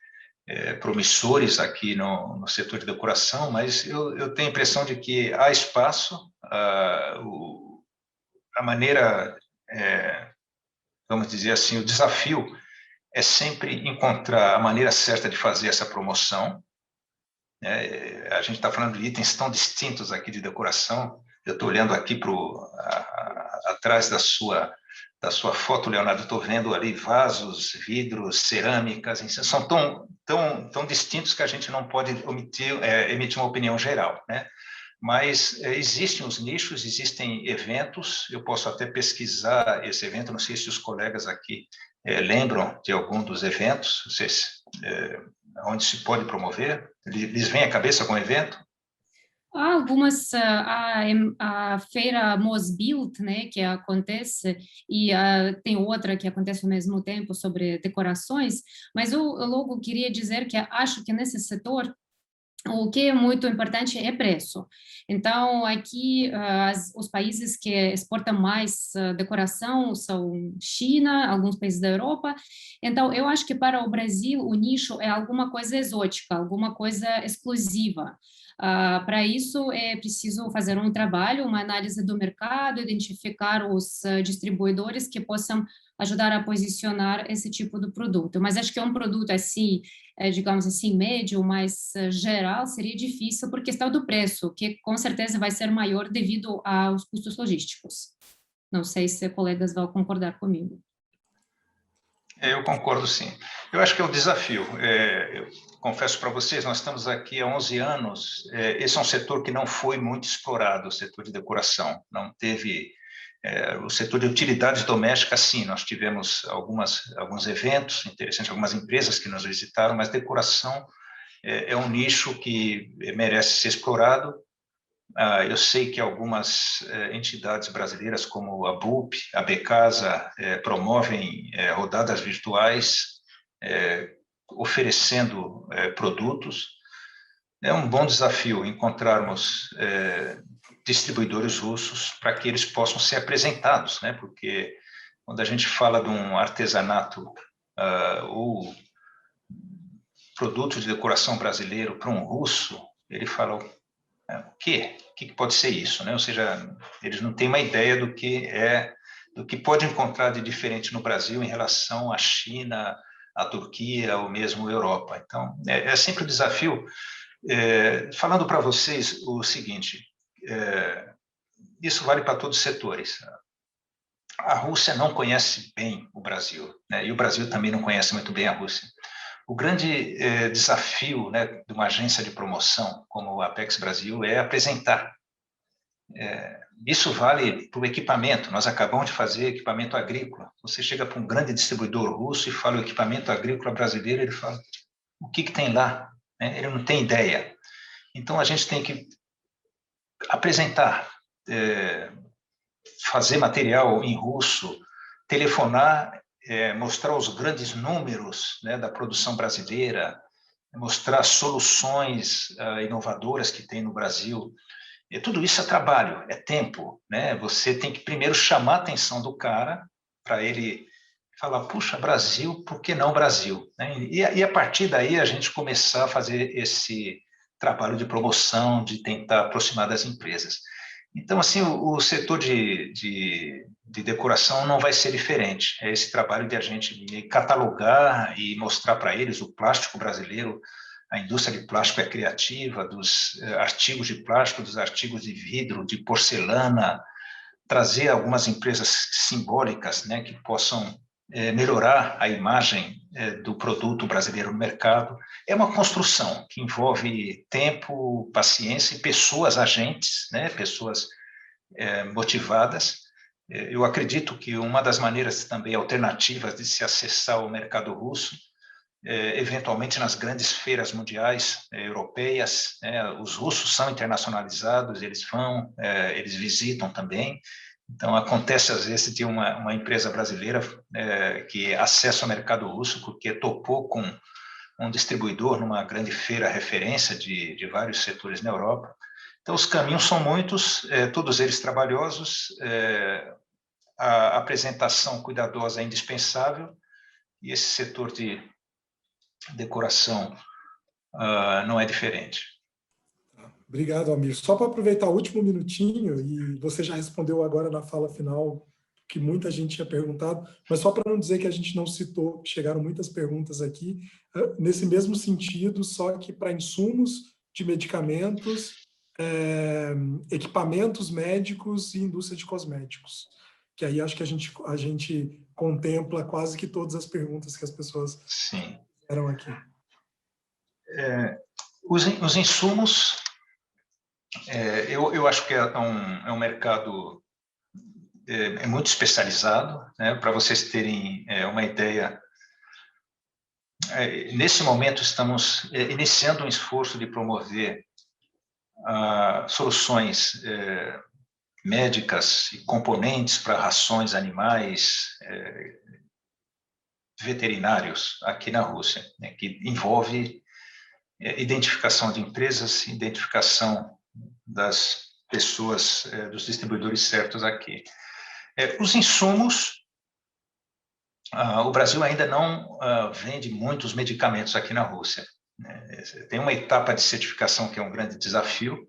promissores aqui no setor de decoração, mas eu tenho a impressão de que há espaço, a maneira, vamos dizer assim, o desafio é sempre encontrar a maneira certa de fazer essa promoção. A gente está falando de itens tão distintos aqui de decoração. Eu estou olhando aqui atrás da sua foto, Leonardo, estou vendo ali vasos, vidros, cerâmicas, são tão distintos que a gente não pode emitir uma opinião geral, né? Mas existem os nichos, existem eventos, eu posso até pesquisar esse evento, não sei se os colegas aqui lembram de algum dos eventos, não sei se, onde se pode promover, lhes vem à cabeça algum evento? Há algumas, a feira Mosbild, né, que acontece, e tem outra que acontece ao mesmo tempo sobre decorações, mas eu logo queria dizer que acho que nesse setor o que é muito importante é preço. Então, aqui, os países que exportam mais decoração são China, alguns países da Europa. Então, eu acho que para o Brasil, o nicho é alguma coisa exótica, alguma coisa exclusiva. Para isso, é preciso fazer um trabalho, uma análise do mercado, identificar os distribuidores que possam ajudar a posicionar esse tipo de produto. Mas acho que é um produto assim, digamos assim, médio, mais geral, seria difícil por questão do preço, que com certeza vai ser maior devido aos custos logísticos. Não sei se colegas vão concordar comigo. Eu concordo, sim. Eu acho que é o desafio. Eu confesso para vocês, nós estamos aqui há 11 anos. Esse é um setor que não foi muito explorado, o setor de decoração. Não teve... o setor de utilidades domésticas, sim, nós tivemos alguns eventos interessantes, algumas empresas que nos visitaram, mas decoração é um nicho que merece ser explorado. Eu sei que algumas entidades brasileiras, como a BUP, a Becasa, promovem rodadas virtuais, oferecendo produtos. É um bom desafio encontrarmos distribuidores russos para que eles possam ser apresentados, né? Porque quando a gente fala de um artesanato ou produto de decoração brasileiro para um russo, ele fala, o quê? O que pode ser isso, né? Ou seja, eles não têm uma ideia do que pode encontrar de diferente no Brasil em relação à China, à Turquia ou mesmo à Europa. Então, é sempre um desafio. Falando para vocês o seguinte, isso vale para todos os setores. A Rússia não conhece bem o Brasil, né? E o Brasil também não conhece muito bem a Rússia. O grande desafio, né, de uma agência de promoção como a Apex Brasil é apresentar. Isso vale para o equipamento. Nós acabamos de fazer equipamento agrícola. Você chega para um grande distribuidor russo e fala o equipamento agrícola brasileiro, ele fala, o que tem lá? Ele não tem ideia. Então, a gente tem que apresentar, fazer material em russo, telefonar, mostrar os grandes números, né, da produção brasileira, mostrar soluções inovadoras que tem no Brasil. E tudo isso é trabalho, é tempo, né? Você tem que primeiro chamar a atenção do cara para ele falar, puxa, Brasil, por que não Brasil? Né? E a partir daí a gente começar a fazer esse trabalho de promoção, de tentar aproximar das empresas. Então, assim, o setor de decoração não vai ser diferente. É esse trabalho de a gente catalogar e mostrar para eles o plástico brasileiro, a indústria de plástico é criativa, dos artigos de plástico, dos artigos de vidro, de porcelana, trazer algumas empresas simbólicas, né, que possam melhorar a imagem do produto brasileiro no mercado. É uma construção que envolve tempo, paciência e pessoas agentes, né, pessoas motivadas. Eu acredito que uma das maneiras também alternativas de se acessar o mercado russo, eventualmente nas grandes feiras mundiais europeias, os russos são internacionalizados, eles vão, eles visitam também. Então, acontece, às vezes, de uma empresa brasileira que acessa o mercado russo porque topou com um distribuidor numa grande feira referência de vários setores na Europa. Então, os caminhos são muitos, todos eles trabalhosos, a apresentação cuidadosa é indispensável, e esse setor de decoração não é diferente. Obrigado, Amir. Só para aproveitar o último minutinho, e você já respondeu agora na fala final que muita gente tinha perguntado, mas só para não dizer que a gente não citou, chegaram muitas perguntas aqui, nesse mesmo sentido, só que para insumos de medicamentos, equipamentos médicos e indústria de cosméticos, que aí acho que a gente contempla quase que todas as perguntas que as pessoas fizeram aqui. Os insumos, eu acho que é um mercado muito especializado, né? Para vocês terem uma ideia, nesse momento estamos iniciando um esforço de promover soluções médicas e componentes para rações animais veterinários aqui na Rússia, né? Que envolve identificação de empresas, identificação das pessoas, dos distribuidores certos aqui. Os insumos, o Brasil ainda não vende muitos medicamentos aqui na Rússia. Tem uma etapa de certificação que é um grande desafio.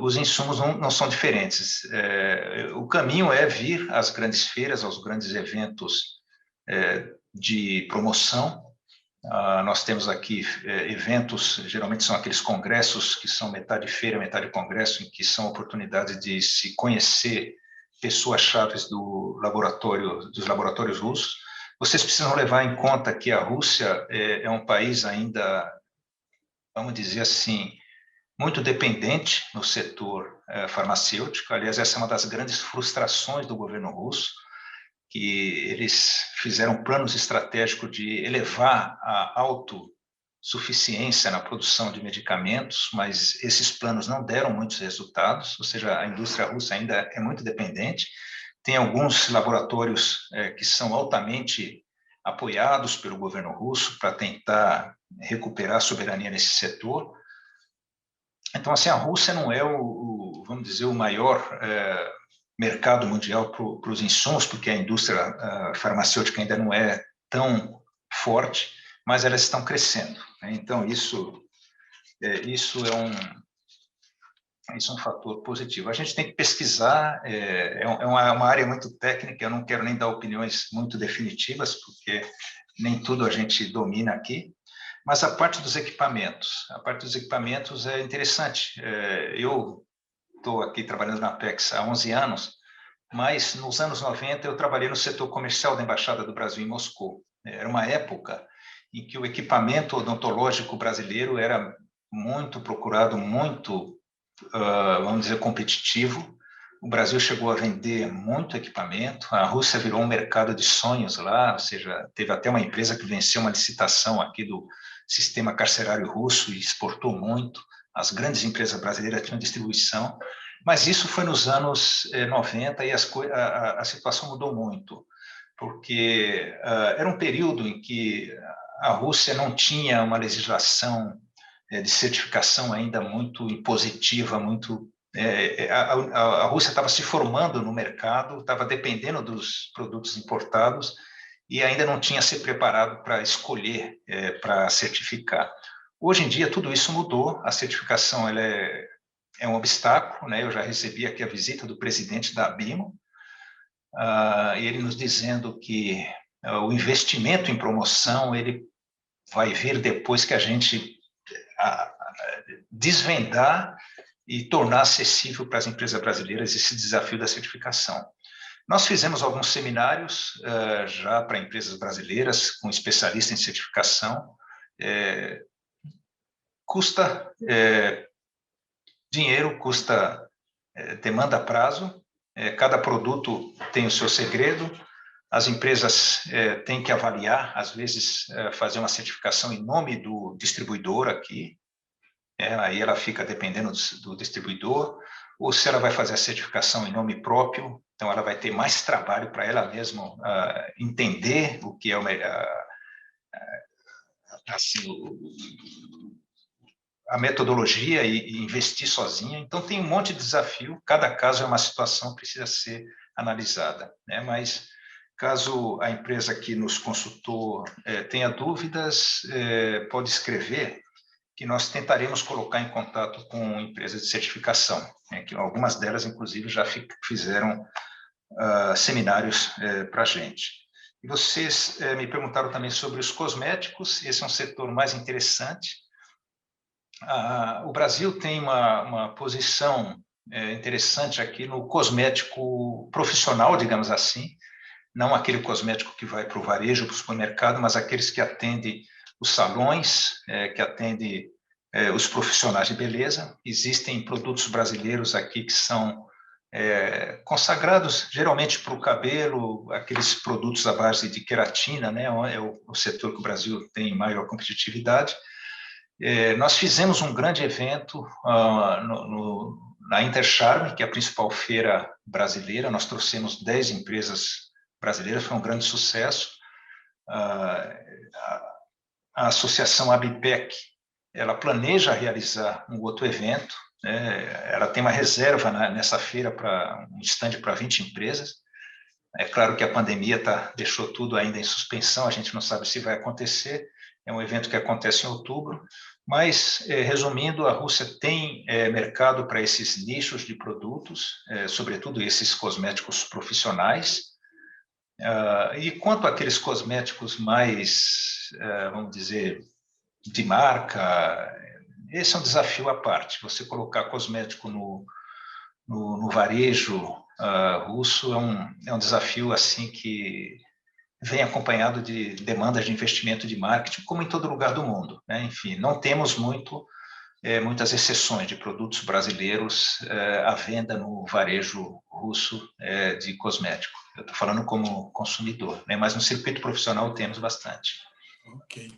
Os insumos não são diferentes. O caminho é vir às grandes feiras, aos grandes eventos de promoção. Nós temos aqui eventos, geralmente são aqueles congressos que são metade feira, metade congresso, em que são oportunidades de se conhecer pessoas-chave dos laboratórios russos. Vocês precisam levar em conta que a Rússia é um país ainda, vamos dizer assim, muito dependente no setor farmacêutico. Aliás, essa é uma das grandes frustrações do governo russo, que eles fizeram planos estratégicos de elevar a autossuficiência na produção de medicamentos, mas esses planos não deram muitos resultados, ou seja, a indústria russa ainda é muito dependente. Tem alguns laboratórios que são altamente apoiados pelo governo russo para tentar recuperar a soberania nesse setor. Então, assim, a Rússia não é vamos dizer, o maior mercado mundial para os insumos, porque a indústria farmacêutica ainda não é tão forte, mas elas estão crescendo, né? Então, isso é um fator positivo. A gente tem que pesquisar, é uma área muito técnica, eu não quero nem dar opiniões muito definitivas, porque nem tudo a gente domina aqui, mas a parte dos equipamentos é interessante. Eu estou aqui trabalhando na Apex há 11 anos, mas nos anos 90 eu trabalhei no setor comercial da Embaixada do Brasil em Moscou. Era uma época em que o equipamento odontológico brasileiro era muito procurado, muito, vamos dizer, competitivo. O Brasil chegou a vender muito equipamento, a Rússia virou um mercado de sonhos lá, ou seja, teve até uma empresa que venceu uma licitação aqui do sistema carcerário russo e exportou muito. As grandes empresas brasileiras tinham distribuição, mas isso foi nos anos 90 e a situação mudou muito, porque era um período em que a Rússia não tinha uma legislação de certificação ainda muito impositiva, a Rússia estava se formando no mercado, estava dependendo dos produtos importados e ainda não tinha se preparado para escolher, para certificar. Hoje em dia, tudo isso mudou, a certificação ela é um obstáculo, né? Eu já recebi aqui a visita do presidente da ABIMO, e ele nos dizendo que o investimento em promoção ele vai vir depois que a gente desvendar e tornar acessível para as empresas brasileiras esse desafio da certificação. Nós fizemos alguns seminários já para empresas brasileiras, com especialistas em certificação. Custa dinheiro, demanda prazo, cada produto tem o seu segredo, as empresas têm que avaliar, às vezes, fazer uma certificação em nome do distribuidor aqui, aí ela fica dependendo do distribuidor, ou se ela vai fazer a certificação em nome próprio, então ela vai ter mais trabalho para ela mesma entender o que é a metodologia e investir sozinha. Então tem um monte de desafio, cada caso é uma situação que precisa ser analisada, né? Mas caso a empresa que nos consultou tenha dúvidas, pode escrever, que nós tentaremos colocar em contato com empresas de certificação, né, que algumas delas, inclusive, já fizeram seminários para a gente. E vocês me perguntaram também sobre os cosméticos, esse é um setor mais interessante. O Brasil tem uma posição interessante aqui no cosmético profissional, digamos assim, não aquele cosmético que vai para o varejo, para o supermercado, mas aqueles que atendem os salões, que atendem os profissionais de beleza. Existem produtos brasileiros aqui que são consagrados geralmente para o cabelo, aqueles produtos à base de queratina, né? É o setor que o Brasil tem maior competitividade. Nós fizemos um grande evento na Intercharme, que é a principal feira brasileira. Nós trouxemos 10 empresas brasileiras, foi um grande sucesso. A associação ABPEC, ela planeja realizar um outro evento, né? Ela tem uma reserva nessa feira para um stand para 20 empresas. É claro que a pandemia deixou tudo ainda em suspensão, a gente não sabe se vai acontecer. É um evento que acontece em outubro, mas, resumindo, a Rússia tem mercado para esses nichos de produtos, sobretudo esses cosméticos profissionais. E quanto àqueles cosméticos mais, vamos dizer, de marca, esse é um desafio à parte. Você colocar cosmético no varejo russo é um desafio assim que vem acompanhado de demandas de investimento de marketing, como em todo lugar do mundo, né? Enfim, não temos muitas exceções de produtos brasileiros à venda no varejo russo de cosmético. Eu estou falando como consumidor, né? Mas no circuito profissional temos bastante. Ok.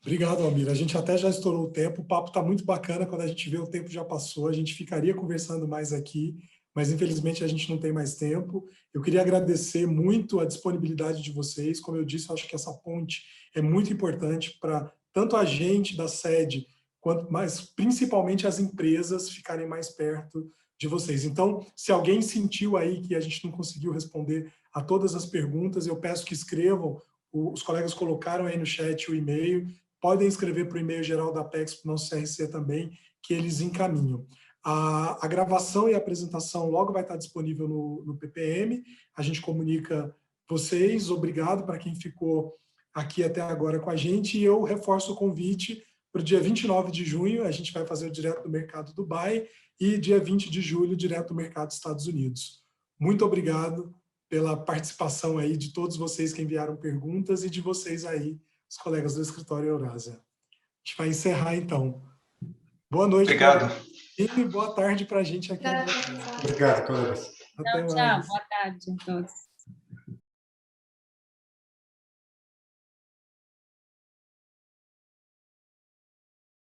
Obrigado, Almir. A gente até já estourou o tempo, o papo está muito bacana, quando a gente vê o tempo já passou, a gente ficaria conversando mais aqui, mas infelizmente a gente não tem mais tempo. Eu queria agradecer muito a disponibilidade de vocês. Como eu disse, eu acho que essa ponte é muito importante para tanto a gente da sede, quanto mais principalmente as empresas ficarem mais perto de vocês. Então, se alguém sentiu aí que a gente não conseguiu responder a todas as perguntas, eu peço que escrevam. Os colegas colocaram aí no chat o e-mail. Podem escrever para o e-mail geral da Apex, para o nosso CRC também, que eles encaminham. A gravação e a apresentação logo vai estar disponível no PPM. A gente comunica vocês. Obrigado para quem ficou aqui até agora com a gente. E eu reforço o convite para o dia 29 de junho. A gente vai fazer o Direto do Mercado Dubai e dia 20 de julho, Direto do Mercado Estados Unidos. Muito obrigado pela participação aí de todos vocês que enviaram perguntas e de vocês aí, os colegas do Escritório Eurásia. A gente vai encerrar, então. Boa noite. Obrigado. E boa tarde para a gente aqui. Obrigada. Obrigado, colegas. Até Tchau, mais. boa tarde a todos.